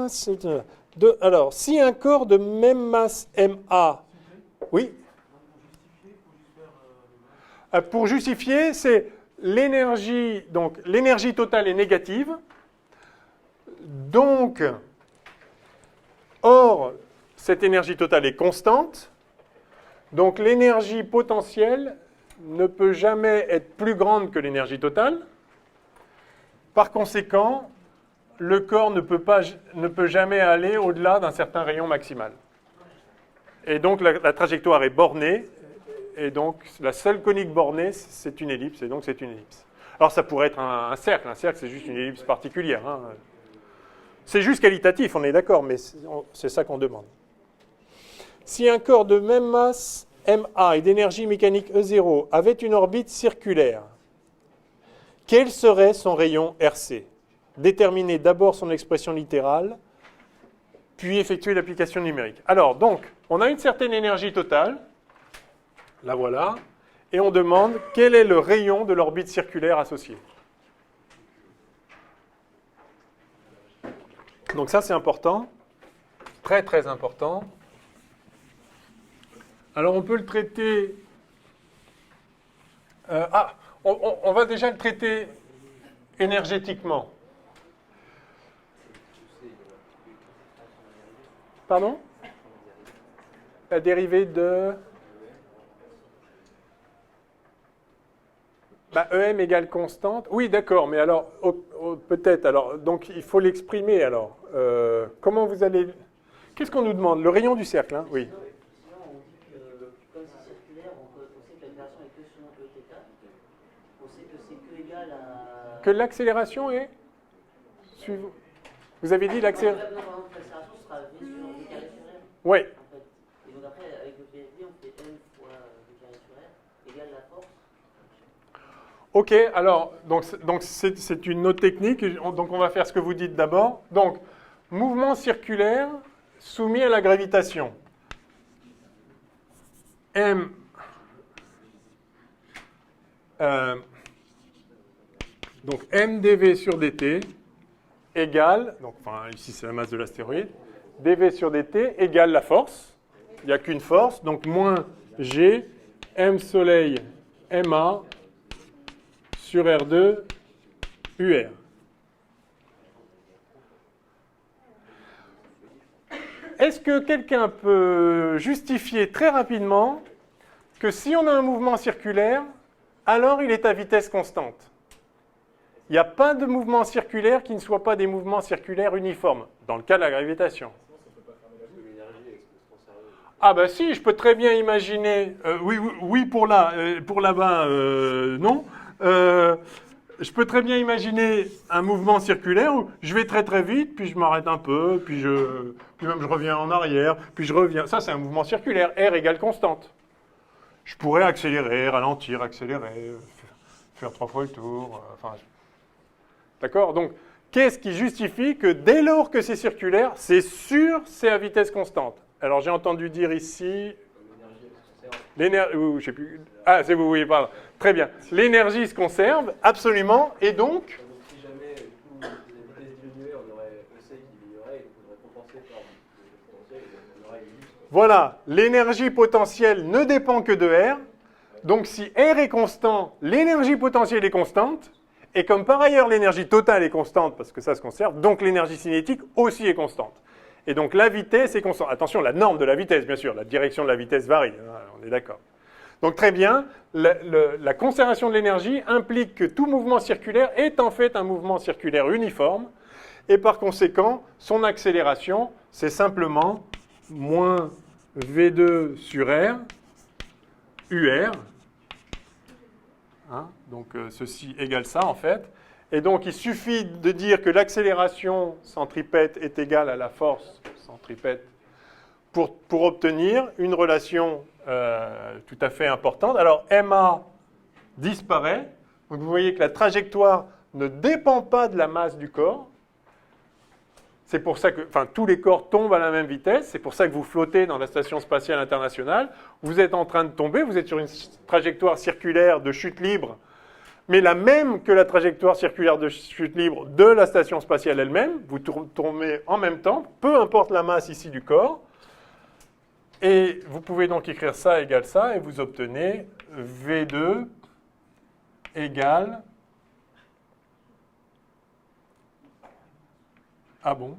Speaker 1: si un corps de même masse MA... Oui. Pour justifier, c'est l'énergie... Donc, l'énergie totale est négative. Donc, or, cette énergie totale est constante. Donc, l'énergie potentielle ne peut jamais être plus grande que l'énergie totale. Par conséquent, le corps ne peut jamais aller au-delà d'un certain rayon maximal. Et donc, la trajectoire est bornée. Et donc, la seule conique bornée, c'est une ellipse. Et donc, c'est une ellipse. Alors, ça pourrait être un cercle. Un cercle, c'est juste une ellipse particulière. C'est juste qualitatif, on est d'accord, mais c'est ça qu'on demande. Si un corps de même masse MA et d'énergie mécanique E0 avait une orbite circulaire, quel serait son rayon RC? Déterminer d'abord son expression littérale, puis effectuer l'application numérique. Alors, donc, on a une certaine énergie totale, la voilà, et on demande quel est le rayon de l'orbite circulaire associé. Donc ça, c'est important, très très important. Alors on peut le traiter... on va déjà le traiter énergétiquement. Pardon? La dérivée de... EM égale constante. Oui, d'accord, mais alors, peut-être, alors, donc il faut l'exprimer alors. Comment vous allez... Qu'est-ce qu'on nous demande? Le rayon du cercle, hein? Oui.
Speaker 4: Sinon, on dit que comme c'est circulaire, on sait que l'accélération est que selon Eθ. On sait que c'est que égal à...
Speaker 1: Que l'accélération est... Vous avez dit l'accélération...
Speaker 4: L'accélération sera V sur V carré sur R.
Speaker 1: Oui.
Speaker 4: En fait. Et donc après, avec le PSD, on fait M fois V carré sur R égale la force.
Speaker 1: Ok, alors, donc c'est une autre technique, donc on va faire ce que vous dites d'abord. Donc, mouvement circulaire soumis à la gravitation. M, donc M dV sur dt égale, donc, enfin ici c'est la masse de l'astéroïde, dV sur dt égale la force, il n'y a qu'une force, donc moins G, M soleil, MA, sur R2, UR. Est-ce que quelqu'un peut justifier très rapidement que si on a un mouvement circulaire, alors il est à vitesse constante? Il n'y a pas de mouvement circulaire qui ne soit pas des mouvements circulaires uniformes, dans le cas de la gravitation. Ah bah si, je peux très bien imaginer... oui pour là-bas, non. Je peux très bien imaginer un mouvement circulaire où je vais très très vite, puis je m'arrête un peu, puis même je reviens en arrière, puis je reviens. Ça, c'est un mouvement circulaire, R égale constante. Je pourrais accélérer, ralentir, accélérer, faire 3 fois le tour. D'accord? Donc, qu'est-ce qui justifie que dès lors que c'est circulaire, c'est sûr, c'est à vitesse constante? Alors, j'ai entendu dire ici... L'énergie, je sais plus. Ah, c'est vous, oui, pardon. Très bien. L'énergie se conserve, absolument, et donc...
Speaker 5: Si jamais la vitesse diminuait, on aurait EC qui diminuerait, et on aurait compensé par le potentiel, et on aurait une...
Speaker 1: Voilà, l'énergie potentielle ne dépend que de R. Donc si R est constant, l'énergie potentielle est constante. Et comme par ailleurs l'énergie totale est constante, parce que ça se conserve, donc l'énergie cinétique aussi est constante. Et donc la vitesse est constante. Attention, la norme de la vitesse, bien sûr, la direction de la vitesse varie, on est d'accord. Donc très bien, la conservation de l'énergie implique que tout mouvement circulaire est en fait un mouvement circulaire uniforme, et par conséquent, son accélération, c'est simplement moins V2 sur R, UR, hein, donc ceci égale ça en fait. Et donc il suffit de dire que l'accélération centripète est égale à la force centripète pour obtenir une relation tout à fait importante. Alors MA disparaît, donc vous voyez que la trajectoire ne dépend pas de la masse du corps. C'est pour ça que tous les corps tombent à la même vitesse, c'est pour ça que vous flottez dans la Station spatiale internationale, vous êtes en train de tomber, vous êtes sur une trajectoire circulaire de chute libre, mais la même que la trajectoire circulaire de chute libre de la Station spatiale elle-même, vous tombez en même temps, peu importe la masse ici du corps, et vous pouvez donc écrire ça égale ça, et vous obtenez V2 égale... Ah bon?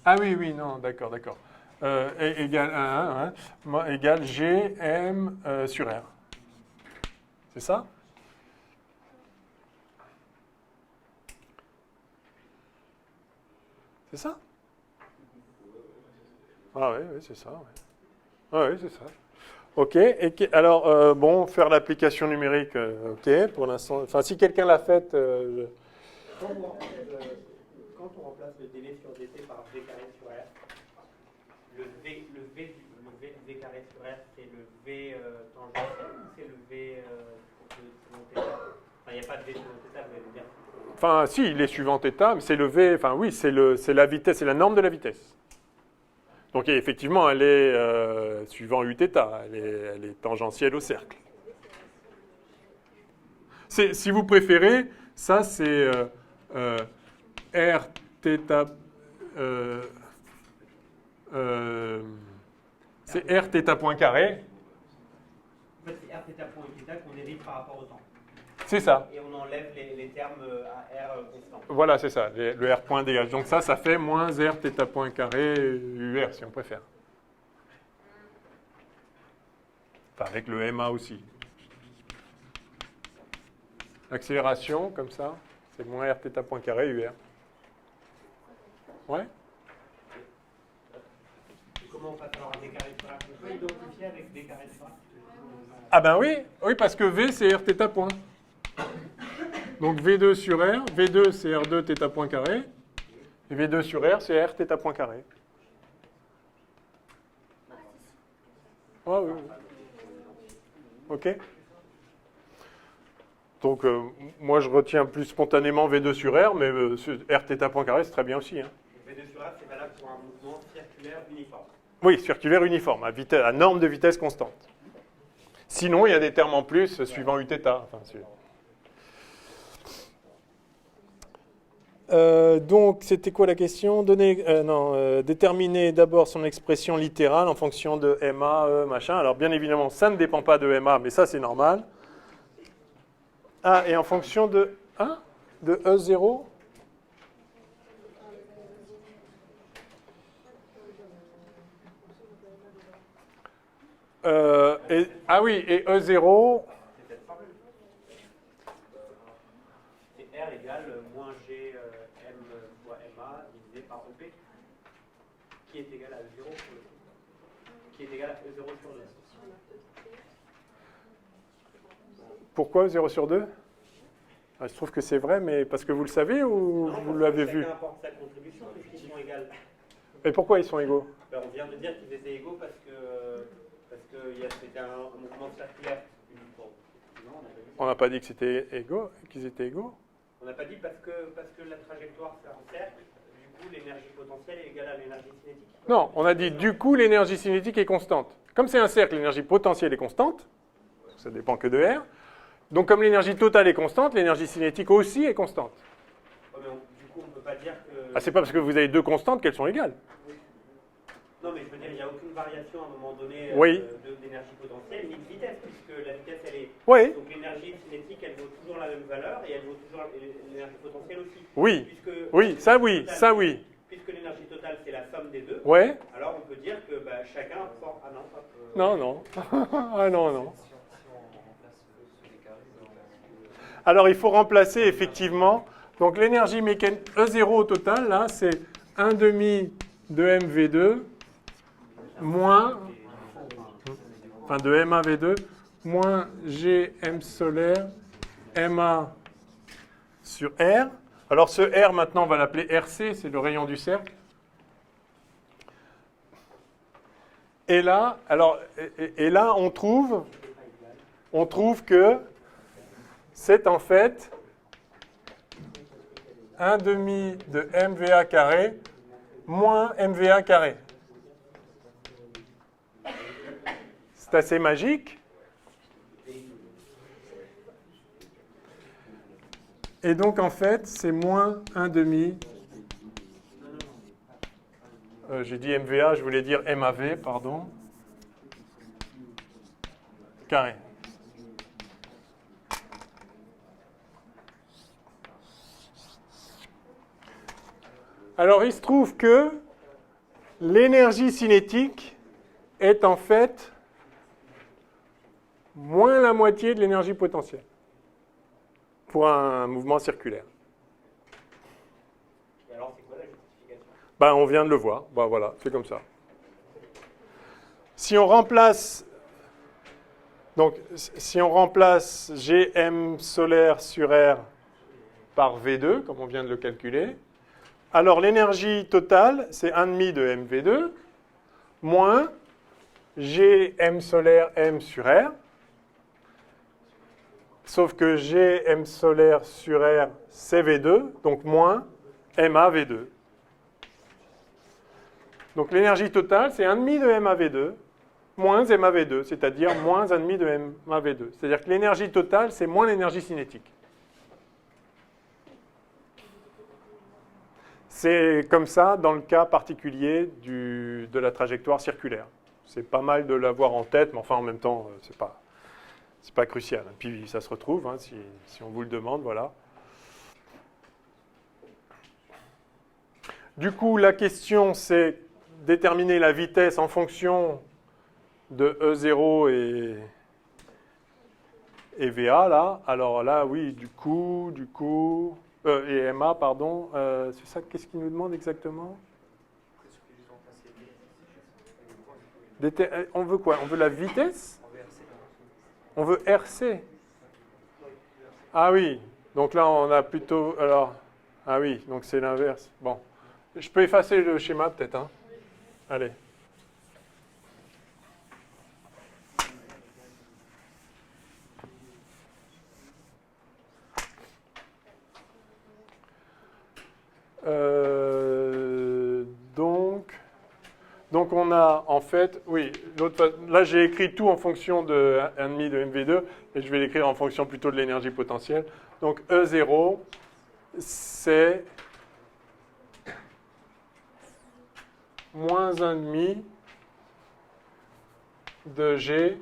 Speaker 1: Ah oui, non, d'accord. Égale 1, égale G, M sur R. C'est ça? C'est ça? Ah oui, c'est ça. Ouais. Ah oui, c'est ça. OK. Alors, bon, faire l'application numérique, OK, pour l'instant. Enfin, si quelqu'un l'a faite...
Speaker 2: Quand on remplace le délai sur dt par v carré sur r, le v de v carré sur r, c'est le v tangentiel ou c'est le v selon θ? Enfin, il n'y a pas de v selon θ, vous allez dire.
Speaker 1: Enfin, si, il est suivant θ, mais c'est le v, enfin oui, c'est la vitesse, c'est la norme de la vitesse. Donc effectivement, elle est suivant Uθ, elle est tangentielle au cercle. Si vous préférez, ça c'est R θ. C'est R θ point carré.
Speaker 2: En fait, c'est r θ point et θ qu'on dérive par rapport au temps.
Speaker 1: C'est ça.
Speaker 2: Et on enlève les termes à r constant.
Speaker 1: Voilà, c'est ça. Le R point dégage. Donc ça fait moins R θ point carré UR, si on préfère. Enfin, avec le MA aussi. L'accélération, comme ça, c'est moins R θ point carré UR. Ouais.
Speaker 2: Et comment on passe alors à d carré sur r? On peut identifier avec d carré sur r?
Speaker 1: Ah ben oui, parce que V c'est R θ point. Donc V2 sur R, V2 c'est R2 θ point carré, et V2 sur R c'est R θ point carré. Ah oui, oui. Ok. Donc moi je retiens plus spontanément V2 sur R, mais R θ point carré c'est très bien aussi. Hein.
Speaker 2: V2 sur r, c'est valable pour un mouvement circulaire uniforme.
Speaker 1: Oui, circulaire uniforme, à norme de vitesse constante. Sinon, il y a des termes en plus suivant Uθ. Enfin, donc, c'était quoi la question? Déterminer d'abord son expression littérale en fonction de MA, E, machin. Alors, bien évidemment, ça ne dépend pas de MA, mais ça, c'est normal. Ah, et en fonction de E0? Et E0.
Speaker 2: C'est R égale moins G M fois MA divisé par EP, qui est égal à 0 sur le qui est égal à E0 sur 2.
Speaker 1: Pourquoi 0 sur 2? Je trouve que c'est vrai, mais parce que vous le savez ou vous l'avez vu?
Speaker 2: Chacun apporte sa contribution puisqu'ils sont égales.
Speaker 1: Et pourquoi ils sont égaux?
Speaker 2: On vient de dire qu'ils étaient égaux parce que c'était un mouvement circulaire uniforme. Non,
Speaker 1: on n'a pas dit que c'était égaux, qu'ils étaient égaux?
Speaker 2: On n'a pas dit parce que la trajectoire c'est un cercle, du coup l'énergie potentielle est égale à l'énergie cinétique.
Speaker 1: Non, on a dit du coup l'énergie cinétique est constante. Comme c'est un cercle, l'énergie potentielle est constante, ça dépend que de R. Donc comme l'énergie totale est constante, l'énergie cinétique aussi est constante.
Speaker 2: Ouais, mais du coup on ne peut pas dire que...
Speaker 1: Ah, c'est pas parce que vous avez deux constantes qu'elles sont égales.
Speaker 2: Non, mais je veux dire, il n'y a aucune variation à un moment donné
Speaker 1: Oui.
Speaker 2: d'énergie potentielle, ni de vitesse, puisque la vitesse, elle est...
Speaker 1: Oui.
Speaker 2: Donc l'énergie cinétique, elle vaut toujours la même valeur, et elle vaut toujours l'énergie potentielle aussi.
Speaker 1: Oui.
Speaker 2: Puisque
Speaker 1: Oui, ça oui, ça oui.
Speaker 2: Puisque l'énergie totale, c'est la somme des deux,
Speaker 1: Ouais.
Speaker 2: alors on peut dire que chacun apporte... Ah non, pas...
Speaker 1: Non, non. Ah non, non. Alors il faut remplacer effectivement. Donc l'énergie mécanique E0 au total, là, c'est 1 demi de MV2 moins, enfin de MAV2 moins GM solaire MA sur R. Alors ce R maintenant on va l'appeler RC, c'est le rayon du cercle. Et là, on trouve que c'est en fait 1 demi de MVA carré moins MVA carré. C'est assez magique. Et donc en fait, c'est moins 1 demi. J'ai dit MVA, je voulais dire MAV, pardon. Carré. Alors, il se trouve que l'énergie cinétique est en fait moins la moitié de l'énergie potentielle pour un mouvement circulaire.
Speaker 2: Et alors, c'est quoi la justification?
Speaker 1: On vient de le voir. Voilà, c'est comme ça. Si on remplace GM solaire sur R par V2, comme on vient de le calculer, alors l'énergie totale, c'est 1,5 de MV2 moins GM solaire M sur R. Sauf que GM solaire sur R, c'est V2, donc moins MA V2. Donc l'énergie totale, c'est 1,5 de MaV2 moins MaV2, c'est-à-dire moins 1,5 de MaV2. C'est-à-dire que l'énergie totale, c'est moins l'énergie cinétique. C'est comme ça dans le cas particulier de la trajectoire circulaire. C'est pas mal de l'avoir en tête, mais enfin en même temps, c'est pas crucial. Puis ça se retrouve, hein, si on vous le demande, voilà. Du coup, la question, c'est déterminer la vitesse en fonction de E0 et VA, là. Alors là, oui, du coup, et MA, pardon. C'est ça, qu'est-ce qu'il nous demande exactement? On veut quoi? On veut la vitesse? On veut RC. Ah oui, donc là, on a plutôt... Alors, ah oui, donc c'est l'inverse. Bon, je peux effacer le schéma, peut-être, hein? Allez. Donc on a en fait, oui, là j'ai écrit tout en fonction de 1,5 de MV2 et je vais l'écrire en fonction plutôt de l'énergie potentielle. Donc E0, c'est moins 1,5 de G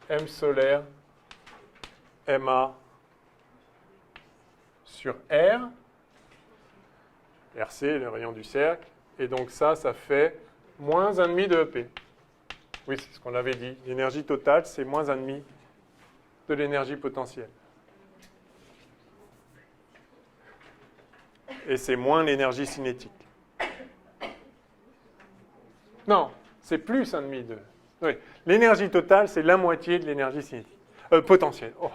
Speaker 1: M solaire MA sur R. RC, le rayon du cercle. Et donc ça fait moins 1,5 de EP. Oui, c'est ce qu'on avait dit. L'énergie totale, c'est moins 1,5 de l'énergie potentielle. Et c'est moins l'énergie cinétique. Non, c'est plus 1,5 de... Oui, l'énergie totale, c'est la moitié de l'énergie cinétique. Potentielle. Oh.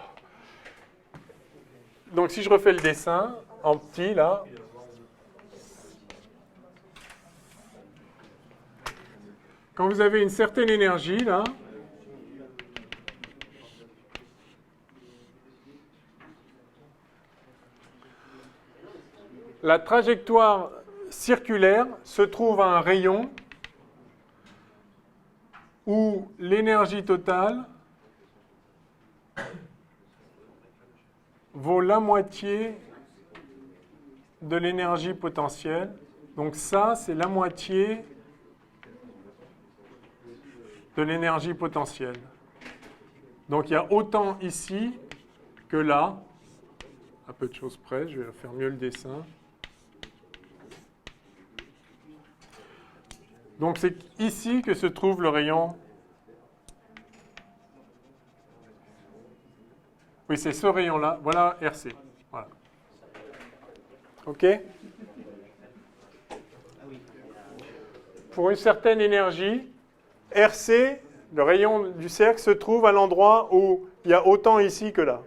Speaker 1: Donc si je refais le dessin, en petit, là... Quand vous avez une certaine énergie, là, la trajectoire circulaire se trouve à un rayon où l'énergie totale vaut la moitié de l'énergie potentielle. Donc ça, c'est la moitié de l'énergie potentielle. Donc il y a autant ici que là, à peu de choses près, je vais faire mieux le dessin. Donc c'est ici que se trouve le rayon. Oui, c'est ce rayon-là. Voilà RC. Voilà. OK? Pour une certaine énergie, RC, le rayon du cercle, se trouve à l'endroit où il y a autant ici que là.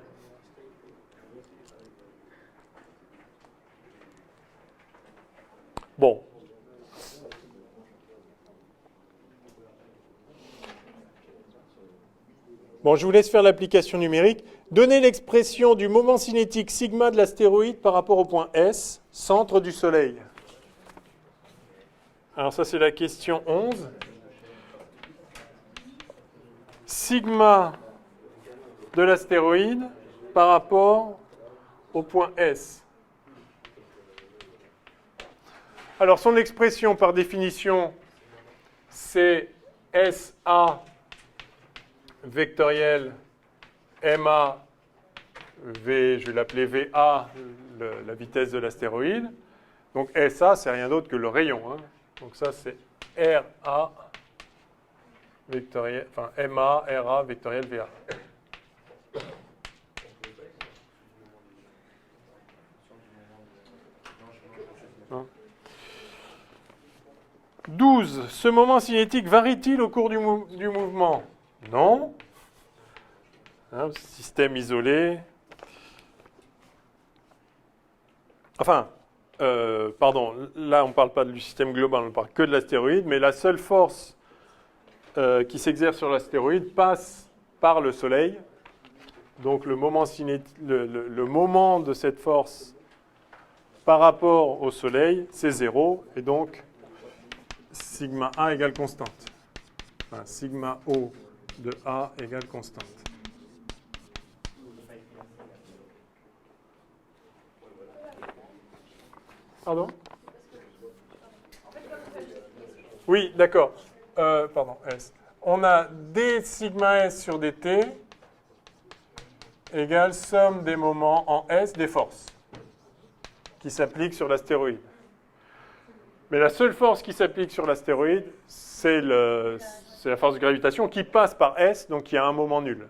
Speaker 1: Bon. Bon, je vous laisse faire l'application numérique. Donnez l'expression du moment cinétique sigma de l'astéroïde par rapport au point S, centre du Soleil. Alors ça, c'est la question 11. Sigma de l'astéroïde par rapport au point S. Alors son expression par définition, c'est SA vectoriel MA V, je vais l'appeler VA, la vitesse de l'astéroïde. Donc SA, c'est rien d'autre que le rayon. Hein. Donc ça, c'est RA vectoriel, enfin MA, RA vectoriel VA. Hein. 12. Ce moment cinétique varie-t-il au cours du mouvement? Non. Hein, système isolé. Enfin, pardon, là on ne parle pas du système global, on ne parle que de l'astéroïde, mais la seule force qui s'exerce sur l'astéroïde passe par le Soleil. Donc le moment de cette force par rapport au Soleil, c'est 0. Et donc sigma A égale constante. Enfin, sigma O de A égale constante. Pardon? Oui, d'accord. Pardon, S. On a d sigma S sur dt égale somme des moments en S des forces qui s'appliquent sur l'astéroïde. Mais la seule force qui s'applique sur l'astéroïde, c'est la force de gravitation qui passe par S, donc il y a un moment nul.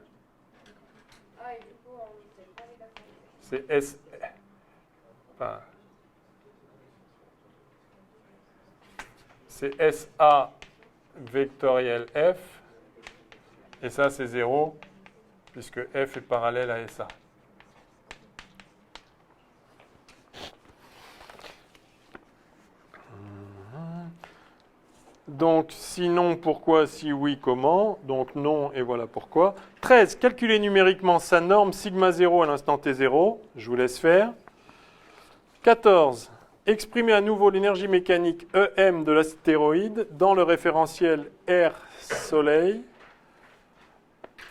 Speaker 3: Ah, et du coup, on ne sait pas les dates.
Speaker 1: C'est S. Enfin, c'est SA vectoriel F. Et ça, c'est 0, puisque F est parallèle à SA. Donc, sinon, pourquoi? Si oui, comment? Donc, non, et voilà pourquoi. 13. Calculer numériquement sa norme sigma 0 à l'instant t0. Je vous laisse faire. 14. Exprimer à nouveau l'énergie mécanique EM de l'astéroïde dans le référentiel R Soleil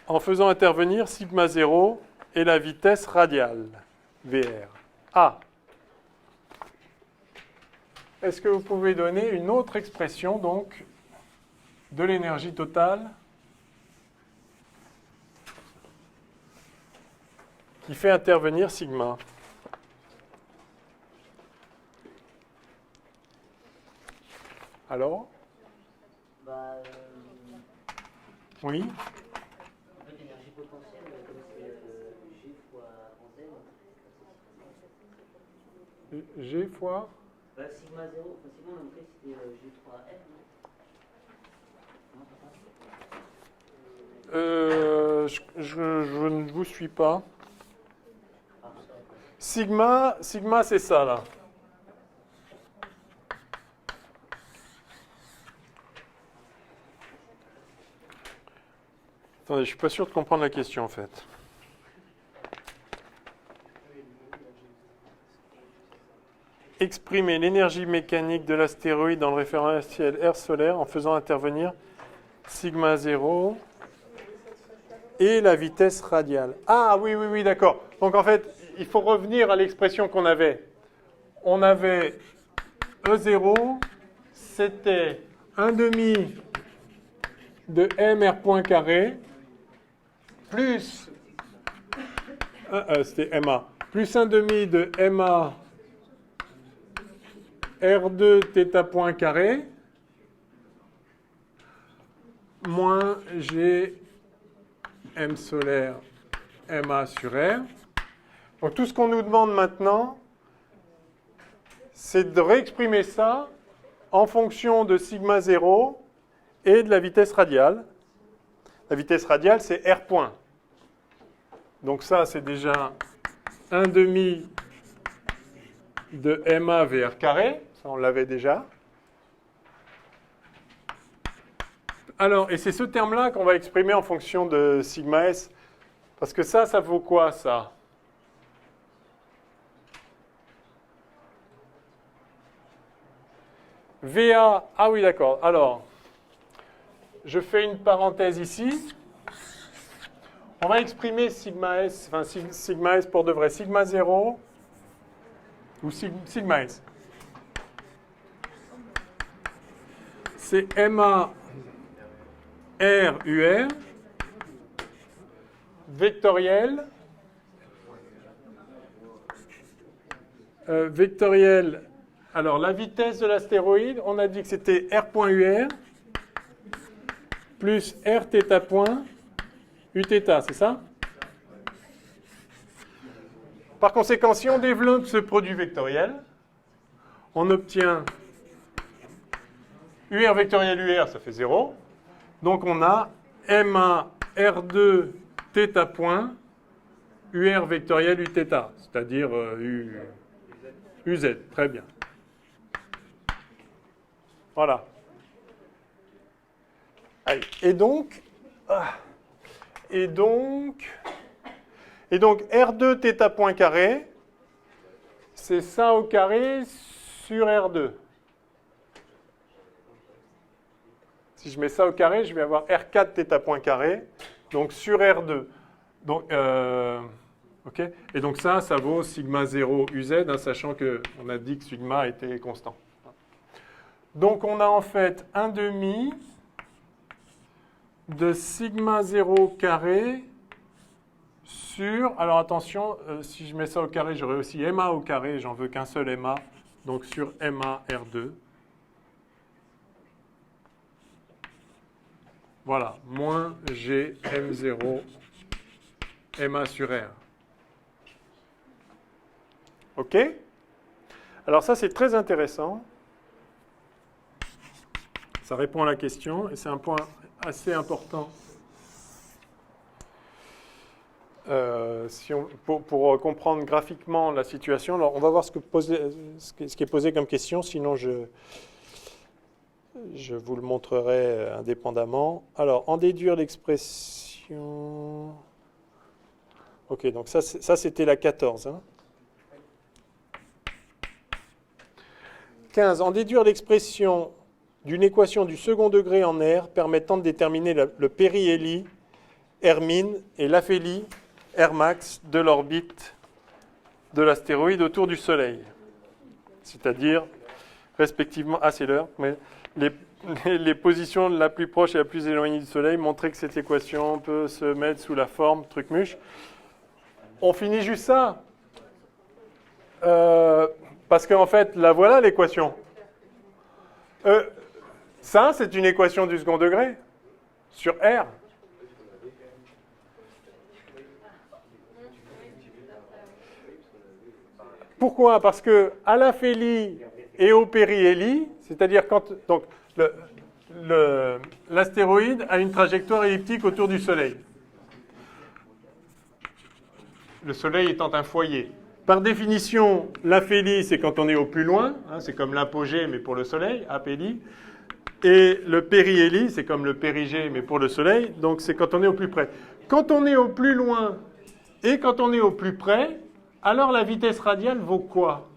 Speaker 1: en faisant intervenir sigma 0 et la vitesse radiale, VR. A. Est-ce que vous pouvez donner une autre expression, donc, de l'énergie totale qui fait intervenir sigma? Alors? Oui?
Speaker 4: En fait, l'énergie potentielle, comme c'est G fois en Z.
Speaker 1: G fois?
Speaker 4: Sigma 0, enfin, sinon, on a montré que c'était G3F, non?
Speaker 1: Je ne vous suis pas. Sigma, c'est ça, là. Attendez, je ne suis pas sûr de comprendre la question, en fait. Exprimer l'énergie mécanique de l'astéroïde dans le référentiel R solaire en faisant intervenir sigma 0 et la vitesse radiale. Ah oui, oui, oui, d'accord. Donc en fait, il faut revenir à l'expression qu'on avait. On avait E0, c'était 1/2 de mr point carré plus, c'était ma, plus 1/2 de ma R2 θ point carré moins G M solaire MA sur R. Donc tout ce qu'on nous demande maintenant, c'est de réexprimer ça en fonction de sigma 0 et de la vitesse radiale. La vitesse radiale, c'est R point. Donc ça, c'est déjà 1/2 de MA VR carré. Ça, on l'avait déjà. Alors, et c'est ce terme-là qu'on va exprimer en fonction de sigma S. Parce que ça vaut quoi, ça? VA, ah oui, d'accord. Alors, je fais une parenthèse ici. On va exprimer sigma S, enfin sigma S pour de vrai. Sigma 0 ou sigma S. C'est MA R UR vectoriel vectoriel. Alors la vitesse de l'astéroïde, on a dit que c'était R.UR plus Rθ point Uθ, c'est ça? Par conséquent, si on développe ce produit vectoriel, on obtient UR vectoriel UR, ça fait 0. Donc on a MA R2 θ point UR vectoriel Uθ, c'est-à-dire UZ. Très bien. Voilà. Allez. Et donc R2 θ point carré, c'est ça au carré sur R2. Si je mets ça au carré, je vais avoir R4 θ point carré, donc sur R2. Donc, ok. Et donc ça vaut sigma 0 UZ, hein, sachant qu'on a dit que sigma était constant. Donc on a en fait 1/2 de sigma 0 carré sur, alors attention, si je mets ça au carré, j'aurai aussi MA au carré, j'en veux qu'un seul MA, donc sur MA R2. Voilà, moins G M0 MA sur R. OK? Alors ça, c'est très intéressant. Ça répond à la question, et c'est un point assez important pour comprendre graphiquement la situation. Alors, on va voir ce qui est posé comme question, sinon je vous le montrerai indépendamment. Alors, en déduire l'expression... Ok, donc ça c'était la 14. Hein. 15. En déduire l'expression d'une équation du second degré en R permettant de déterminer le péri-Heli, R-min et l'aphélie, R-max de l'orbite de l'astéroïde autour du Soleil. C'est-à-dire, respectivement, c'est l'heure, mais les positions la plus proche et la plus éloignée du Soleil, montrer que cette équation peut se mettre sous la forme truc-muche. On finit juste ça. Parce qu'en fait, la voilà l'équation. Ça, c'est une équation du second degré sur R. Pourquoi? Parce que à l'aphélie et au péri-Heli, c'est-à-dire quand donc l'astéroïde a une trajectoire elliptique autour du Soleil. Le Soleil étant un foyer. Par définition, l'aphélie, c'est quand on est au plus loin, hein, c'est comme l'apogée, mais pour le Soleil, aphélie. Et le péri-Heli, c'est comme le périgée, mais pour le Soleil, donc c'est quand on est au plus près. Quand on est au plus loin et quand on est au plus près, alors la vitesse radiale vaut quoi?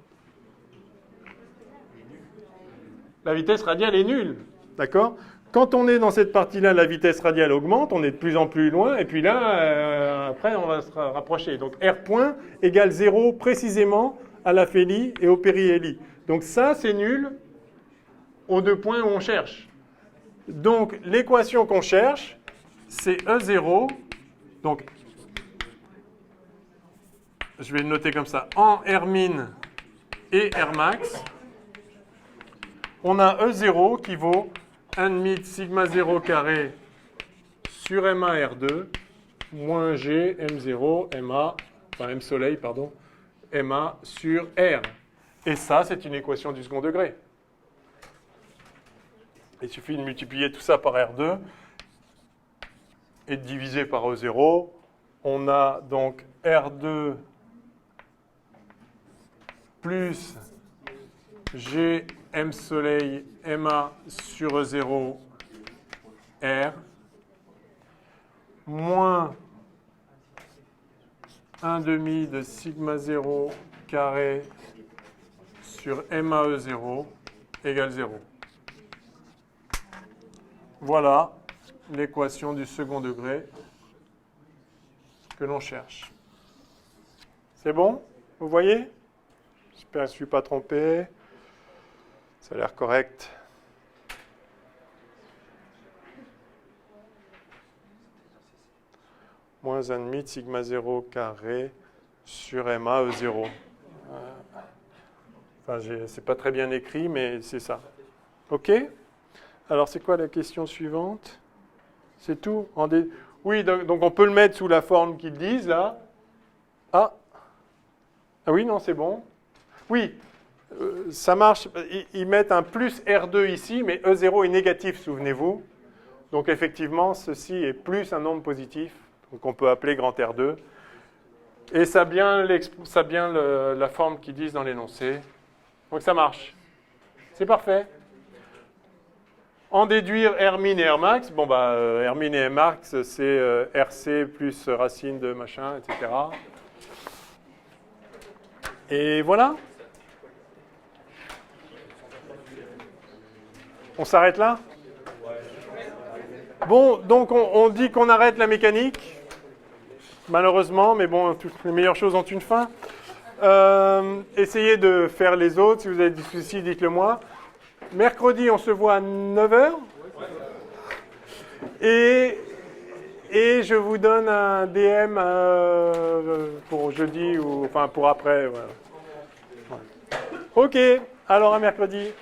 Speaker 1: La vitesse radiale est nulle, d'accord? Quand on est dans cette partie-là, la vitesse radiale augmente, on est de plus en plus loin, et puis là, après, on va se rapprocher. Donc R point égale 0 précisément à l'aphélie et au péri-Heli. Donc ça, c'est nul aux deux points où on cherche. Donc l'équation qu'on cherche, c'est E0. Donc, je vais le noter comme ça. En R-min et R-max, on a E0 qui vaut 1,5 de sigma 0 carré sur MA R2 moins G M0 MA, enfin M soleil, pardon, MA sur R. Et ça, c'est une équation du second degré. Il suffit de multiplier tout ça par R2 et de diviser par E0. On a donc R2 plus G M soleil MA sur E0 R moins 1,5 de sigma 0 carré sur MA E0 égale 0. Voilà l'équation du second degré que l'on cherche. C'est bon? Vous voyez? J'espère que je ne suis pas trompé. Ça a l'air correct. Moins 1,5 de sigma 0 carré sur MA E0. Enfin, c'est pas très bien écrit, mais c'est ça. OK? Alors, c'est quoi la question suivante? C'est tout? Oui, donc on peut le mettre sous la forme qu'ils disent, là. Ah oui, non, c'est bon. Oui, ça marche. Ils mettent un plus R2 ici, mais E0 est négatif, souvenez-vous. Donc, effectivement, ceci est plus un nombre positif, donc on peut appeler grand R2. Et ça a bien la forme qu'ils disent dans l'énoncé. Donc, ça marche. C'est parfait. En déduire R-min et R-max, bon bah R-min et R-max, c'est RC plus racine de machin, etc. Et voilà. On s'arrête là? Bon, donc on dit qu'on arrête la mécanique. Malheureusement, mais bon, toutes les meilleures choses ont une fin. Essayez de faire les autres. Si vous avez des soucis, dites-le moi. Mercredi, on se voit à 9h. Et je vous donne un DM pour jeudi ou enfin pour après. Voilà. Ok, alors à mercredi.